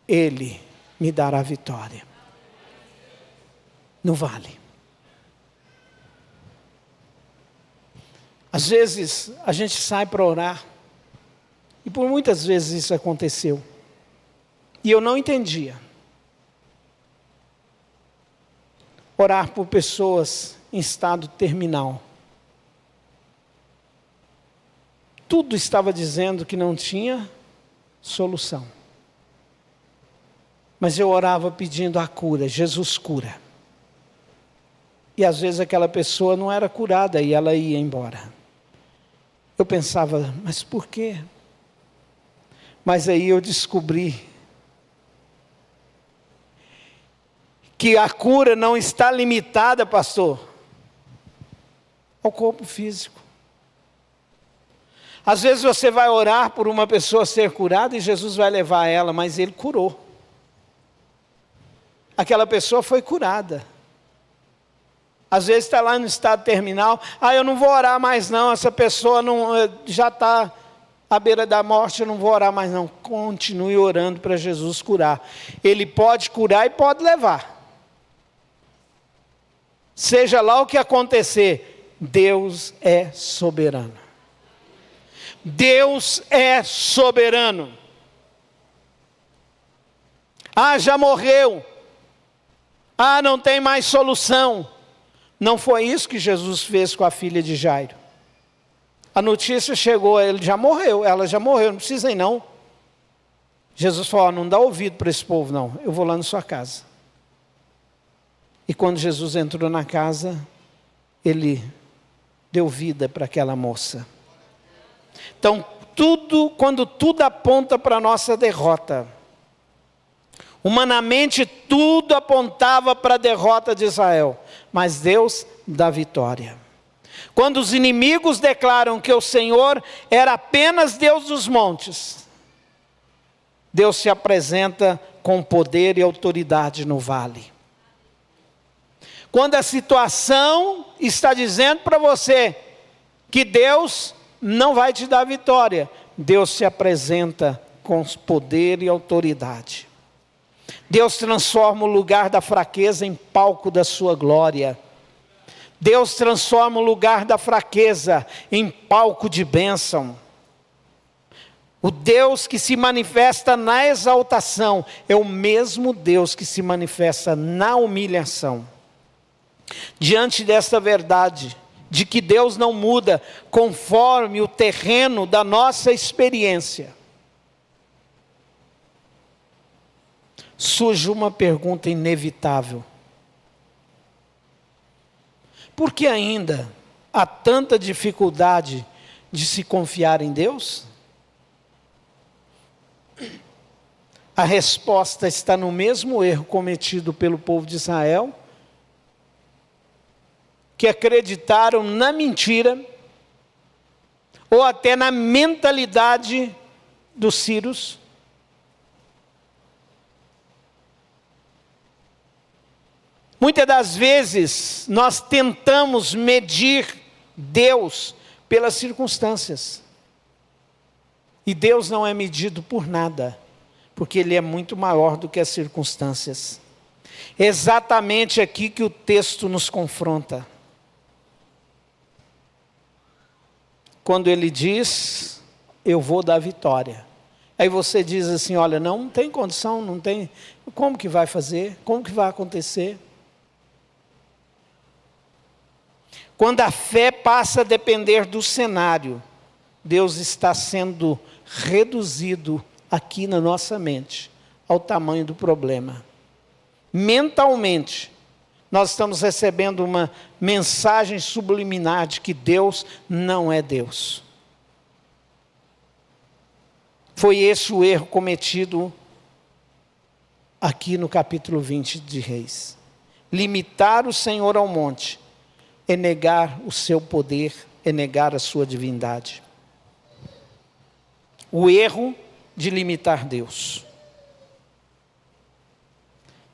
Ele me dará vitória no vale. Às vezes a gente sai para orar. E por muitas vezes isso aconteceu. E eu não entendia. Orar por pessoas em estado terminal. Tudo estava dizendo que não tinha solução. Mas eu orava pedindo a cura, Jesus cura. E às vezes aquela pessoa não era curada e ela ia embora. Eu pensava, mas por quê? Mas aí eu descobri que a cura não está limitada, pastor, ao corpo físico. Às vezes você vai orar por uma pessoa ser curada e Jesus vai levar ela, mas Ele curou. Aquela pessoa foi curada. Às vezes está lá no estado terminal, eu não vou orar mais não, essa pessoa não, já está à beira da morte, eu não vou orar mais não. Continue orando para Jesus curar. Ele pode curar e pode levar. Seja lá o que acontecer, Deus é soberano. Deus é soberano. Já morreu. Não tem mais solução. Não foi isso que Jesus fez com a filha de Jairo. A notícia chegou, ele já morreu, ela já morreu, não precisa ir não. Jesus falou, não dá ouvido para esse povo não, eu vou lá na sua casa. E quando Jesus entrou na casa, Ele deu vida para aquela moça. Então, quando tudo aponta para a nossa derrota, humanamente tudo apontava para a derrota de Israel, mas Deus dá vitória. Quando os inimigos declaram que o Senhor era apenas Deus dos montes, Deus se apresenta com poder e autoridade no vale. Quando a situação está dizendo para você que Deus não vai te dar vitória, Deus se apresenta com poder e autoridade. Deus transforma o lugar da fraqueza em palco da sua glória. Deus transforma o lugar da fraqueza em palco de bênção. O Deus que se manifesta na exaltação é o mesmo Deus que se manifesta na humilhação. Diante desta verdade, de que Deus não muda conforme o terreno da nossa experiência, surge uma pergunta inevitável. Por que ainda há tanta dificuldade de se confiar em Deus? A resposta está no mesmo erro cometido pelo povo de Israel, que acreditaram na mentira, ou até na mentalidade dos sírios. Muitas das vezes nós tentamos medir Deus pelas circunstâncias. E Deus não é medido por nada, porque Ele é muito maior do que as circunstâncias. É exatamente aqui que o texto nos confronta. Quando Ele diz, eu vou dar vitória. Aí você diz assim, olha, não tem condição, não tem, como que vai fazer? Como que vai acontecer? Quando a fé passa a depender do cenário, Deus está sendo reduzido aqui na nossa mente, ao tamanho do problema. Mentalmente, nós estamos recebendo uma mensagem subliminar de que Deus não é Deus. Foi esse o erro cometido aqui no capítulo 20 de Reis. Limitar o Senhor ao monte é negar o seu poder, é negar a sua divindade. O erro de limitar Deus.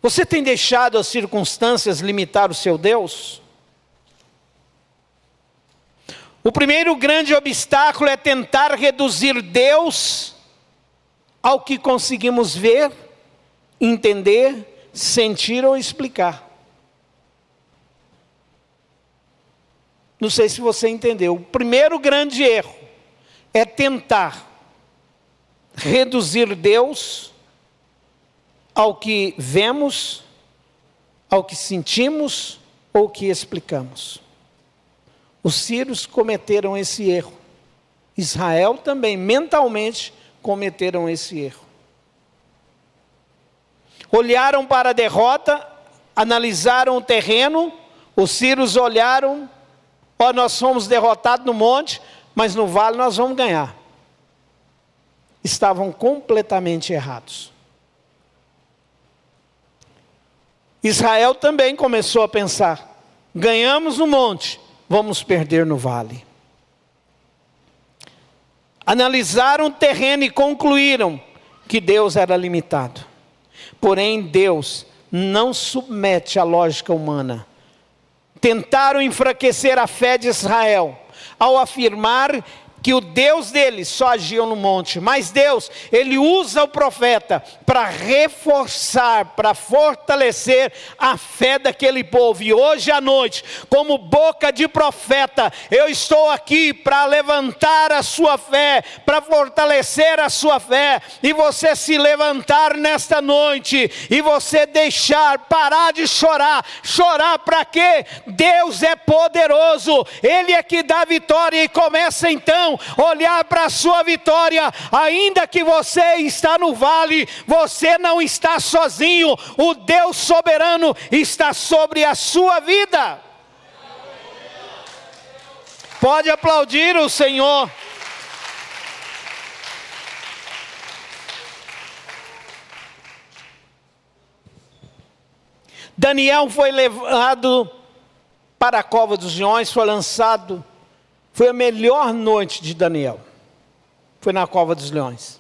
Você tem deixado as circunstâncias limitar o seu Deus? O primeiro grande obstáculo é tentar reduzir Deus ao que conseguimos ver, entender, sentir ou explicar. Não sei se você entendeu. O primeiro grande erro é tentar reduzir Deus ao que vemos, ao que sentimos ou que explicamos. Os sírios cometeram esse erro. Israel também, mentalmente, cometeram esse erro. Olharam para a derrota, analisaram o terreno, os sírios olharam, nós fomos derrotados no monte, mas no vale nós vamos ganhar. Estavam completamente errados. Israel também começou a pensar, ganhamos no monte, vamos perder no vale. Analisaram o terreno e concluíram que Deus era limitado. Porém, Deus não submete à lógica humana. Tentaram enfraquecer a fé de Israel ao afirmar que o Deus deles só agia no monte. Mas Deus, Ele usa o profeta para reforçar, para fortalecer a fé daquele povo. E hoje à noite, como boca de profeta, eu estou aqui para levantar a sua fé, para fortalecer a sua fé. E você se levantar nesta noite, e você deixar, parar de chorar. Chorar para quê? Deus é poderoso, Ele é que dá vitória. E começa então olhar para a sua vitória, ainda que você está no vale, você não está sozinho, o Deus soberano está sobre a sua vida. Pode aplaudir o Senhor. Daniel foi levado para a cova dos leões, foi lançado. Foi a melhor noite de Daniel. Foi na cova dos leões.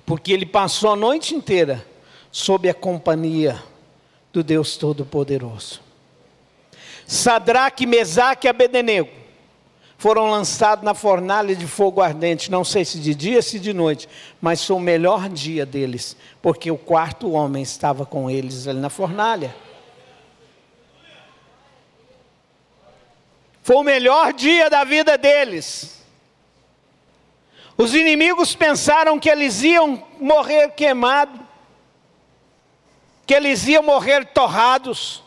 Porque ele passou a noite inteira sob a companhia do Deus Todo-Poderoso. Sadraque, Mesaque e Abednego foram lançados na fornalha de fogo ardente. Não sei se de dia, se de noite. Mas foi o melhor dia deles. Porque o quarto homem estava com eles ali na fornalha. Foi o melhor dia da vida deles. Os inimigos pensaram que eles iam morrer queimados, que eles iam morrer torrados.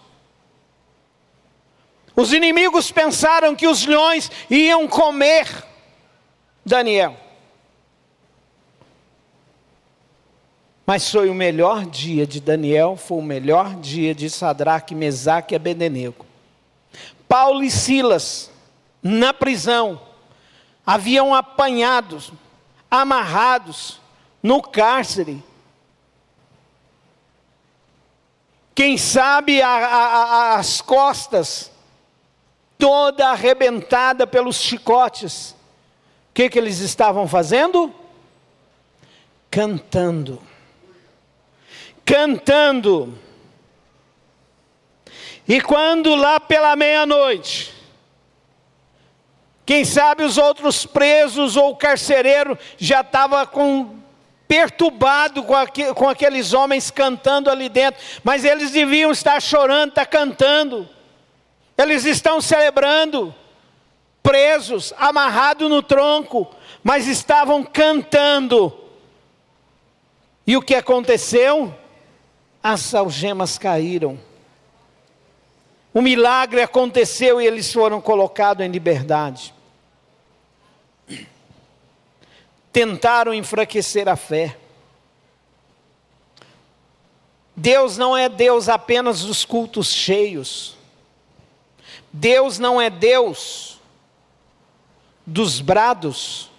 Os inimigos pensaram que os leões iam comer Daniel. Mas foi o melhor dia de Daniel, foi o melhor dia de Sadraque, Mesaque e Abednego. Paulo e Silas, na prisão, haviam apanhados, amarrados, no cárcere. Quem sabe as costas, toda arrebentada pelos chicotes. O que eles estavam fazendo? Cantando. Cantando. E quando lá pela meia-noite, quem sabe os outros presos ou o carcereiro já estava perturbado com aqueles homens cantando ali dentro. Mas eles deviam estar chorando, estar cantando. Eles estão celebrando. presos, amarrados no tronco, mas estavam cantando. E o que aconteceu? As algemas caíram. O milagre aconteceu e eles foram colocados em liberdade. Tentaram enfraquecer a fé. Deus não é Deus apenas dos cultos cheios. Deus não é Deus dos brados.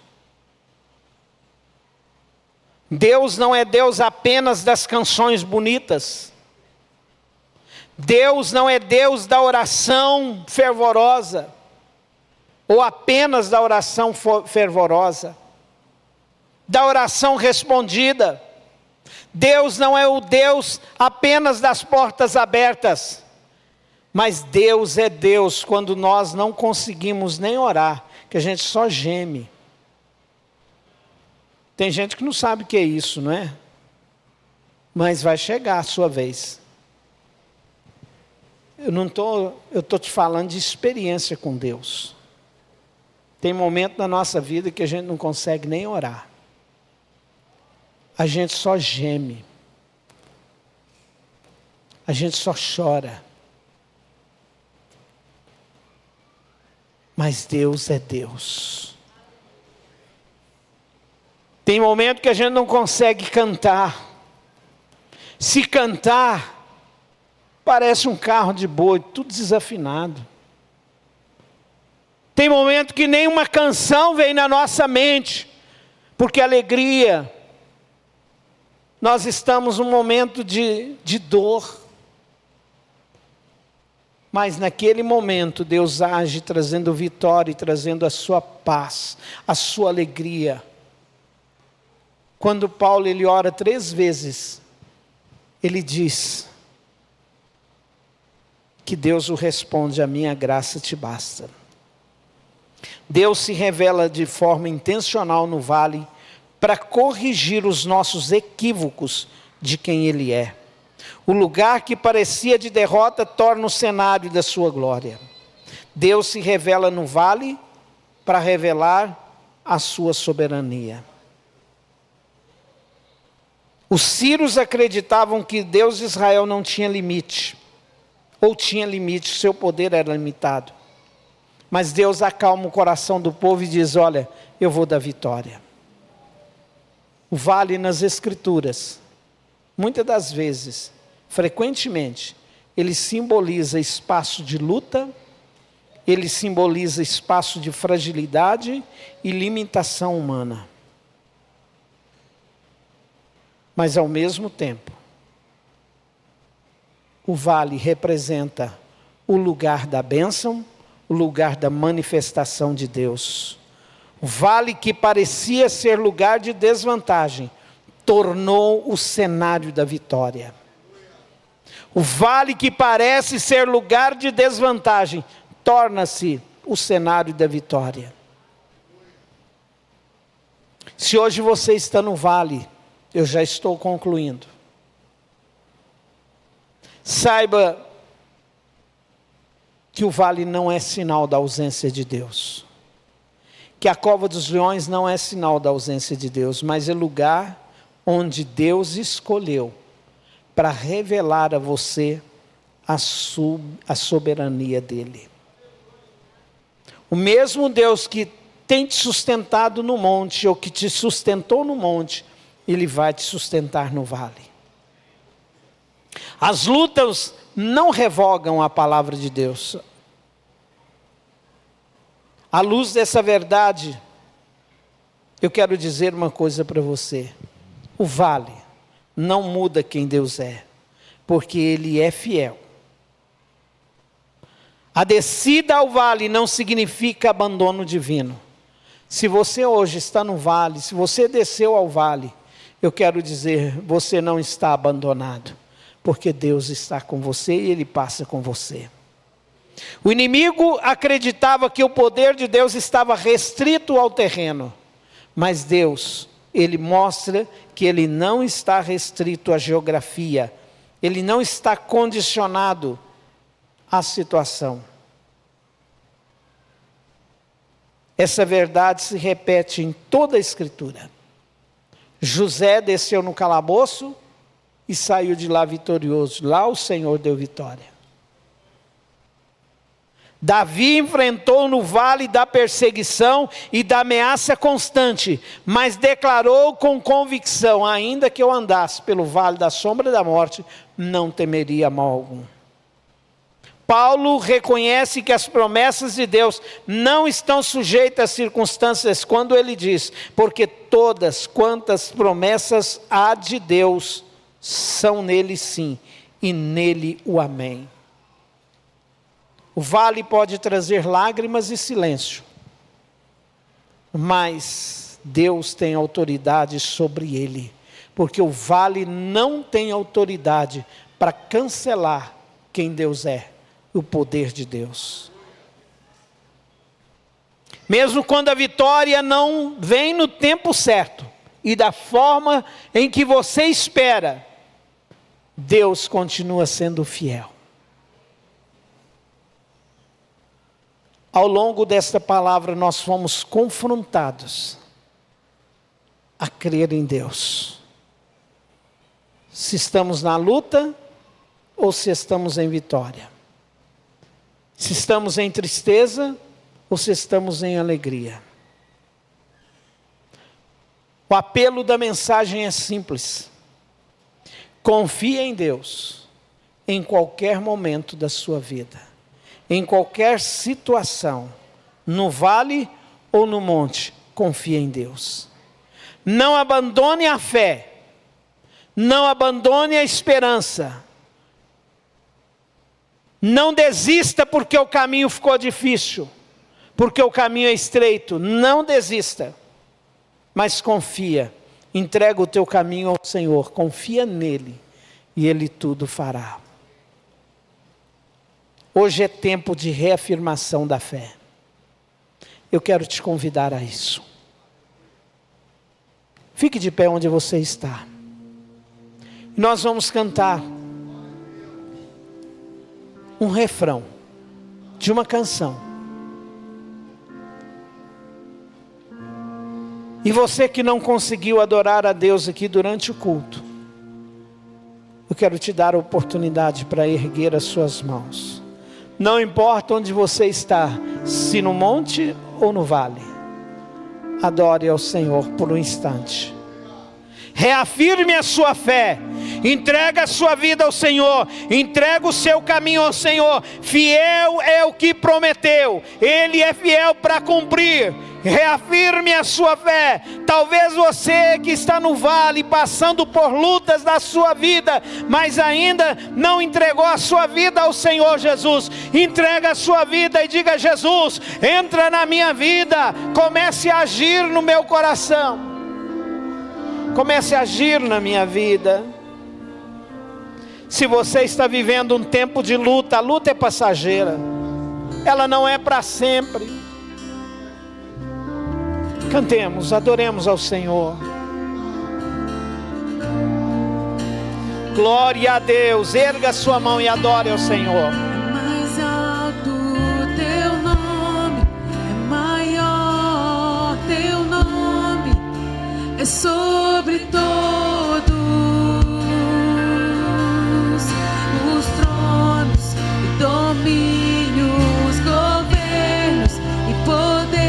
Deus não é Deus apenas das canções bonitas. Deus não é Deus da oração fervorosa, ou apenas da oração fervorosa, da oração respondida. Deus não é o Deus apenas das portas abertas, mas Deus é Deus quando nós não conseguimos nem orar, que a gente só geme. Tem gente que não sabe o que é isso, não é? Mas vai chegar a sua vez. Eu estou te falando de experiência com Deus. Tem momento na nossa vida que a gente não consegue nem orar. A gente só geme. A gente só chora. Mas Deus é Deus. Tem momento que a gente não consegue cantar. Se cantar, parece um carro de boi, tudo desafinado. Tem momento que nenhuma canção vem na nossa mente, porque alegria. Nós estamos num momento de dor. Mas naquele momento Deus age trazendo vitória e trazendo a sua paz, a sua alegria. Quando Paulo ele ora 3 vezes, ele diz que Deus o responde: a minha graça te basta. Deus se revela de forma intencional no vale para corrigir os nossos equívocos de quem Ele é. O lugar que parecia de derrota torna o cenário da sua glória. Deus se revela no vale para revelar a sua soberania. Os sírios acreditavam que Deus de Israel não tinha limite, ou tinha limite, seu poder era limitado. Mas Deus acalma o coração do povo e diz: olha, eu vou dar vitória. O vale nas Escrituras, muitas das vezes, frequentemente, ele simboliza espaço de luta, ele simboliza espaço de fragilidade e limitação humana. Mas ao mesmo tempo, o vale representa o lugar da bênção, o lugar da manifestação de Deus. O vale que parecia ser lugar de desvantagem, tornou o cenário da vitória. O vale que parece ser lugar de desvantagem, torna-se o cenário da vitória. Se hoje você está no vale, eu já estou concluindo. Saiba que o vale não é sinal da ausência de Deus. Que a cova dos leões não é sinal da ausência de Deus, mas é lugar onde Deus escolheu para revelar a você a soberania dEle. O mesmo Deus que tem te sustentado no monte, ou que te sustentou no monte, Ele vai te sustentar no vale. As lutas não revogam a palavra de Deus. À luz dessa verdade, eu quero dizer uma coisa para você. O vale não muda quem Deus é, porque Ele é fiel. A descida ao vale não significa abandono divino. Se você hoje está no vale, se você desceu ao vale, eu quero dizer, você não está abandonado, porque Deus está com você e Ele passa com você. O inimigo acreditava que o poder de Deus estava restrito ao terreno, mas Deus, Ele mostra que Ele não está restrito à geografia, Ele não está condicionado à situação. Essa verdade se repete em toda a Escritura. José desceu no calabouço e saiu de lá vitorioso. Lá o Senhor deu vitória. Davi enfrentou no vale da perseguição e da ameaça constante, mas declarou com convicção: ainda que eu andasse pelo vale da sombra da morte, não temeria mal algum. Paulo reconhece que as promessas de Deus não estão sujeitas às circunstâncias quando ele diz: porque todas quantas promessas há de Deus são nele sim, e nele o amém. O vale pode trazer lágrimas e silêncio, mas Deus tem autoridade sobre ele, porque o vale não tem autoridade para cancelar quem Deus é, o poder de Deus. Mesmo quando a vitória não vem no tempo certo e da forma em que você espera, Deus continua sendo fiel. Ao longo desta palavra nós fomos confrontados a crer em Deus. Se estamos na luta ou se estamos em vitória. Se estamos em tristeza ou se estamos em alegria. O apelo da mensagem é simples. Confie em Deus em qualquer momento da sua vida. Em qualquer situação, no vale ou no monte, confie em Deus. Não abandone a fé. Não abandone a esperança. Não desista porque o caminho ficou difícil, porque o caminho é estreito. Não desista, mas confia. Entrega o teu caminho ao Senhor, confia nele e Ele tudo fará. Hoje é tempo de reafirmação da fé. Eu quero te convidar a isso. Fique de pé onde você está. Nós vamos cantar um refrão de uma canção. E você que não conseguiu adorar a Deus aqui durante o culto, eu quero te dar a oportunidade para erguer as suas mãos. Não importa onde você está, se no monte ou no vale, adore ao Senhor por um instante. Reafirme a sua fé, entrega a sua vida ao Senhor, entrega o seu caminho ao Senhor. Fiel é o que prometeu, Ele é fiel para cumprir. Reafirme a sua fé. Talvez você que está no vale, passando por lutas da sua vida, mas ainda não entregou a sua vida ao Senhor Jesus, entrega a sua vida e diga: Jesus, entra na minha vida, comece a agir no meu coração, comece a agir na minha vida. Se você está vivendo um tempo de luta, a luta é passageira, ela não é para sempre. Cantemos, adoremos ao Senhor. Glória a Deus. Erga sua mão e adore ao Senhor. É mais alto teu nome, é maior teu nome, é sobre todos os tronos e domínios, governos e poderes.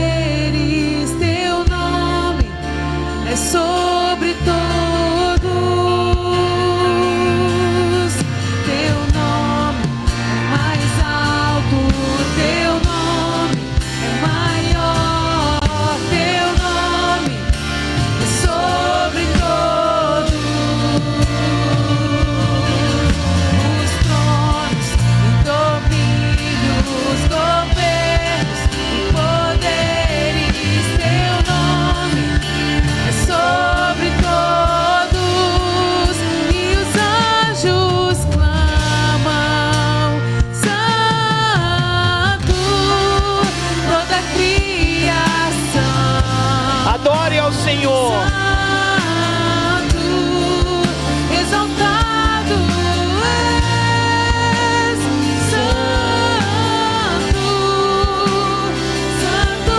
É sobre todos. Teu nome é mais alto, teu nome é maior, teu nome é sobre todos os tronos e domínios, governos e poderes. Teu nome sobre todos, e os anjos clamam: Santo, toda a criação. Adore ao Senhor. Santo, exaltado és. Santo, santo,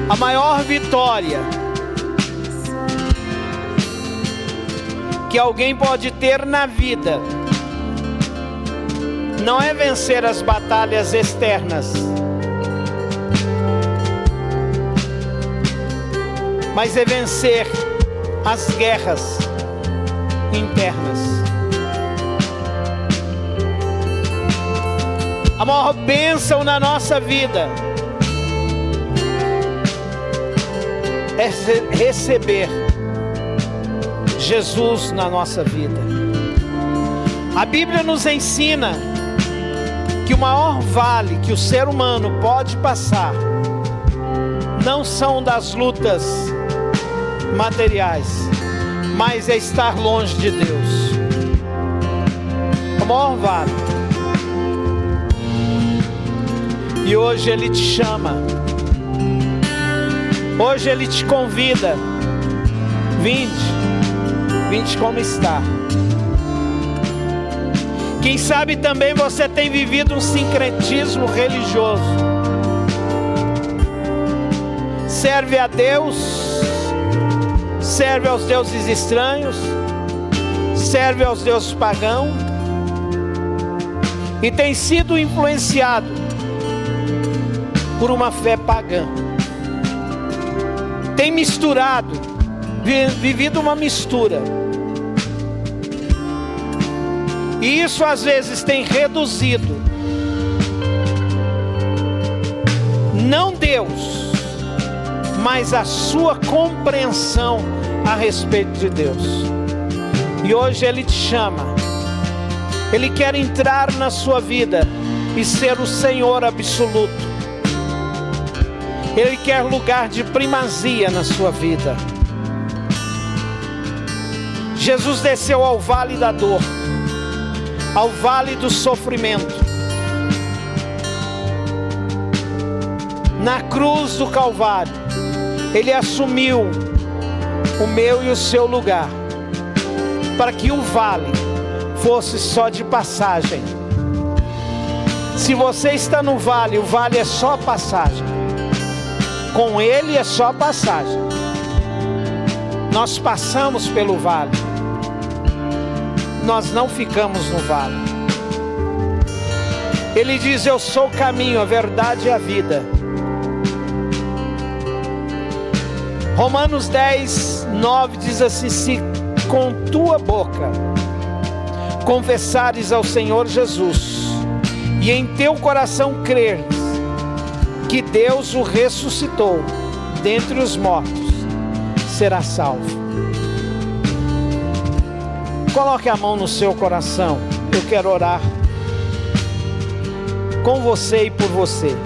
A maior vitória que alguém pode ter na vida não é vencer as batalhas externas, mas é vencer as guerras internas. A maior bênção na nossa vida é receber Jesus na nossa vida. A Bíblia nos ensina que o maior vale que o ser humano pode passar não são das lutas materiais, mas é estar longe de Deus. O maior vale. E hoje Ele te chama, hoje Ele te convida. Vinde como está. Quem sabe também você tem vivido um sincretismo religioso. Serve a Deus, serve aos deuses estranhos, serve aos deuses pagãos, e tem sido influenciado por uma fé pagã. Tem misturado, vivido uma mistura. E isso às vezes tem reduzido, não Deus, mas a sua compreensão a respeito de Deus. E hoje Ele te chama, Ele quer entrar na sua vida e ser o Senhor absoluto. Ele quer lugar de primazia na sua vida. Jesus desceu ao vale da dor, ao vale do sofrimento. Na cruz do Calvário, Ele assumiu o meu e o seu lugar, para que o vale fosse só de passagem. Se você está no vale, o vale é só passagem. Com Ele é só passagem. Nós passamos pelo vale, nós não ficamos no vale. Ele diz: eu sou o caminho, a verdade e a vida. Romanos 10:9 diz assim: se com tua boca confessares ao Senhor Jesus e em teu coração creres que Deus o ressuscitou dentre os mortos, serás salvo. Coloque a mão no seu coração. Eu quero orar com você e por você.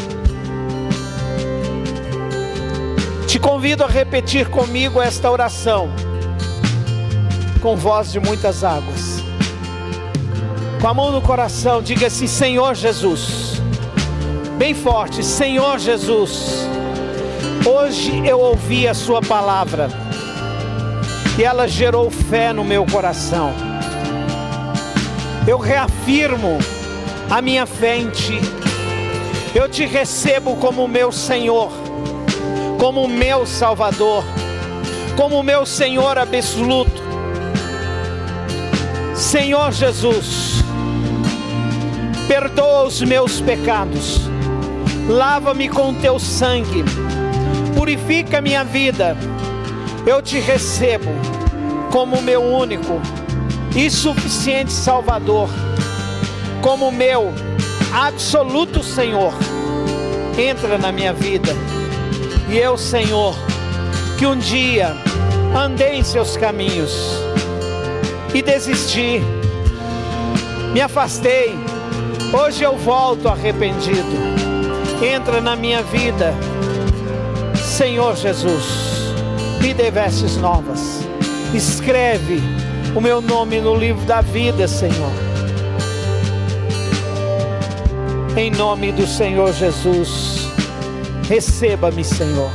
Te convido a repetir comigo esta oração, com voz de muitas águas. Com a mão no coração, diga assim: Senhor Jesus. Bem forte: Senhor Jesus, hoje eu ouvi a sua palavra e ela gerou fé no meu coração. Eu reafirmo a minha fé em Ti. Eu Te recebo como meu Senhor, como meu Salvador, como meu Senhor absoluto. Senhor Jesus, perdoa os meus pecados, lava-me com Teu sangue, purifica minha vida. Eu Te recebo como meu único e suficiente Salvador, como meu absoluto Senhor. Entra na minha vida. E eu, Senhor, que um dia andei em Seus caminhos e desisti, me afastei, hoje eu volto arrependido. Entra na minha vida, Senhor Jesus. Me dê vestes novas. Escreve o meu nome no livro da vida, Senhor. Em nome do Senhor Jesus, receba-me, Senhor.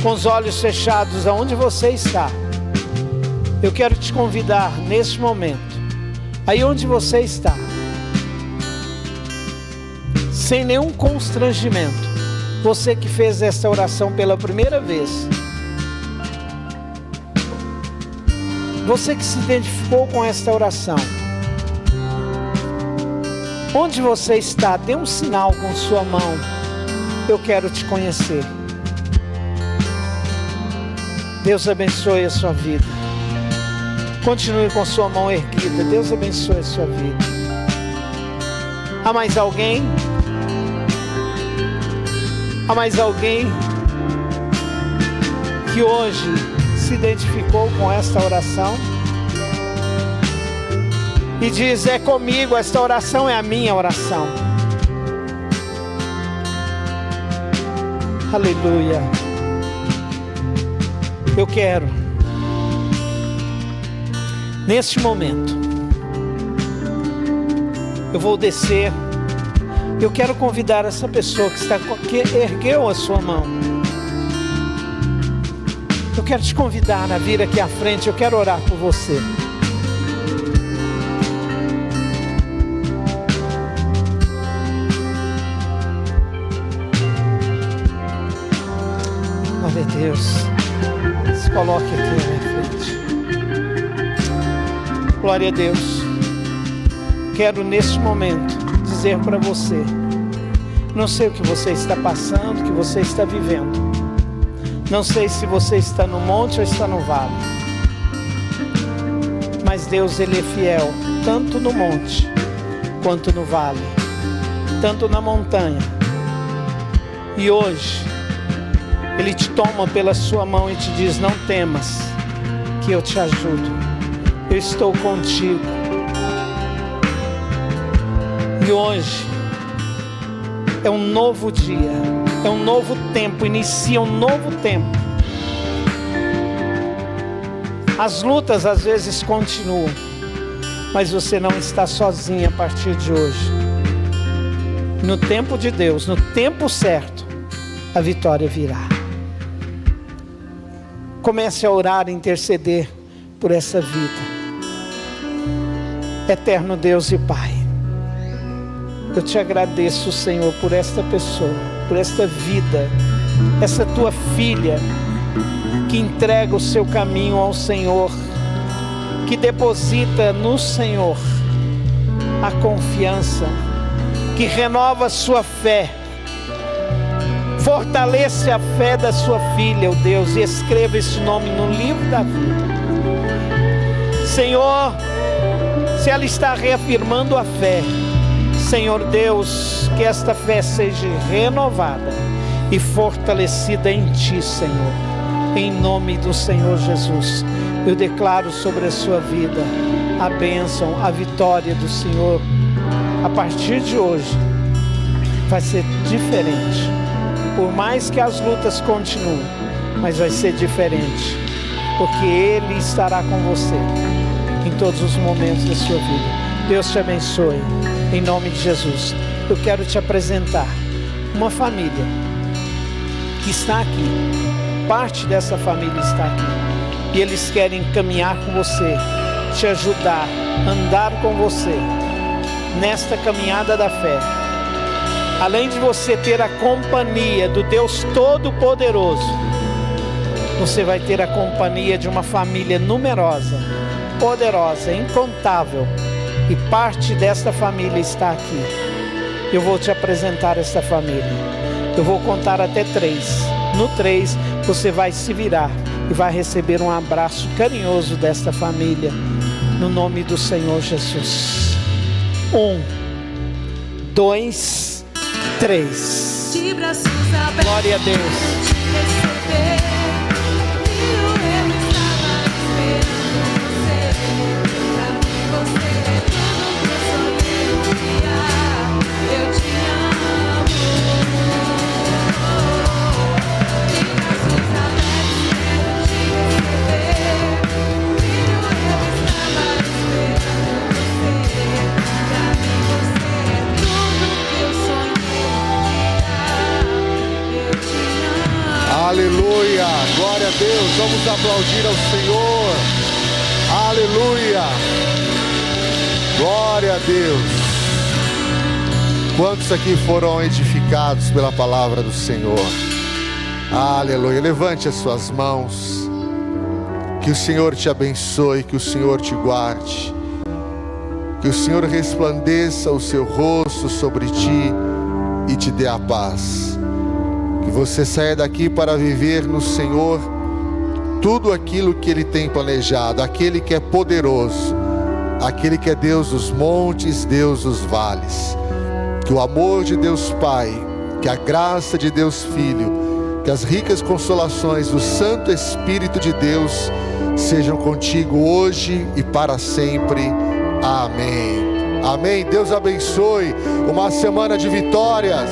Com os olhos fechados, aonde você está, eu quero te convidar neste momento, aí onde você está, sem nenhum constrangimento, Você que fez esta oração pela primeira vez. Você que se identificou com esta oração. Onde você está, dê um sinal com sua mão. Eu quero te conhecer. Deus abençoe a sua vida. Continue com sua mão erguida. Deus abençoe a sua vida. Há mais alguém? Há mais alguém que hoje se identificou com esta oração? E diz: é comigo, esta oração é a minha oração. Aleluia. Eu quero, neste momento, eu vou descer. Eu quero convidar essa pessoa que ergueu a sua mão. Eu quero te convidar a vir aqui à frente. Eu quero orar por você. Glória a Deus. Se coloque aqui na minha frente. Glória a Deus. Quero neste momento dizer para você, não sei o que você está passando, o que você está vivendo. Não sei se você está no monte ou está no vale. Mas Deus, Ele é fiel, tanto no monte, quanto no vale, tanto na montanha. E hoje, Ele te toma pela sua mão e te diz: não temas, que eu te ajudo. Eu estou contigo. E hoje é um novo dia, é um novo tempo, inicia um novo tempo. As lutas às vezes continuam, mas você não está sozinha a partir de hoje. No tempo de Deus, no tempo certo, a vitória virá. Comece a orar e interceder por essa vida. Eterno Deus e Pai, eu te agradeço, Senhor, por esta pessoa, por esta vida, essa tua filha que entrega o seu caminho ao Senhor, que deposita no Senhor a confiança, que renova a sua fé, fortalece a fé da sua filha, ó Deus, e escreva esse nome no livro da vida. Senhor, se ela está reafirmando a fé, Senhor Deus, que esta fé seja renovada e fortalecida em Ti, Senhor. Em nome do Senhor Jesus, eu declaro sobre a sua vida a bênção, a vitória do Senhor. A partir de hoje, vai ser diferente. Por mais que as lutas continuem, mas vai ser diferente, porque Ele estará com você em todos os momentos da sua vida. Deus te abençoe. Em nome de Jesus, eu quero te apresentar uma família que está aqui. Parte dessa família está aqui. E eles querem caminhar com você, te ajudar, andar com você nesta caminhada da fé. Além de você ter a companhia do Deus Todo-Poderoso, você vai ter a companhia de uma família numerosa, poderosa, incontável. E parte desta família está aqui. Eu vou te apresentar esta família. Eu vou contar até 3. No 3, você vai se virar e vai receber um abraço carinhoso desta família, no nome do Senhor Jesus. 1, 2, 3. De braços abertos, Glória a Deus. te receber. E eu estava esperando você. Pra mim você é tudo que eu sonhei um dia. Eu te amo. De braços abertos, quero te receber. E eu estava esperando você. Pra mim você é tudo que eu sonhei um dia. Eu te amo. Aleluia, glória a Deus, vamos aplaudir ao Senhor. Aleluia, glória a Deus. Quantos aqui foram edificados pela palavra do Senhor? Aleluia. Levante as suas mãos. Que o Senhor te abençoe, que o Senhor te guarde, que o Senhor resplandeça o seu rosto sobre ti e te dê a paz. Que você saia daqui para viver no Senhor tudo aquilo que Ele tem planejado, aquele que é poderoso, aquele que é Deus dos montes, Deus dos vales. Que o amor de Deus Pai, que a graça de Deus Filho, que as ricas consolações do Santo Espírito de Deus sejam contigo hoje e para sempre. Amém. Amém. Deus abençoe. Uma semana de vitórias.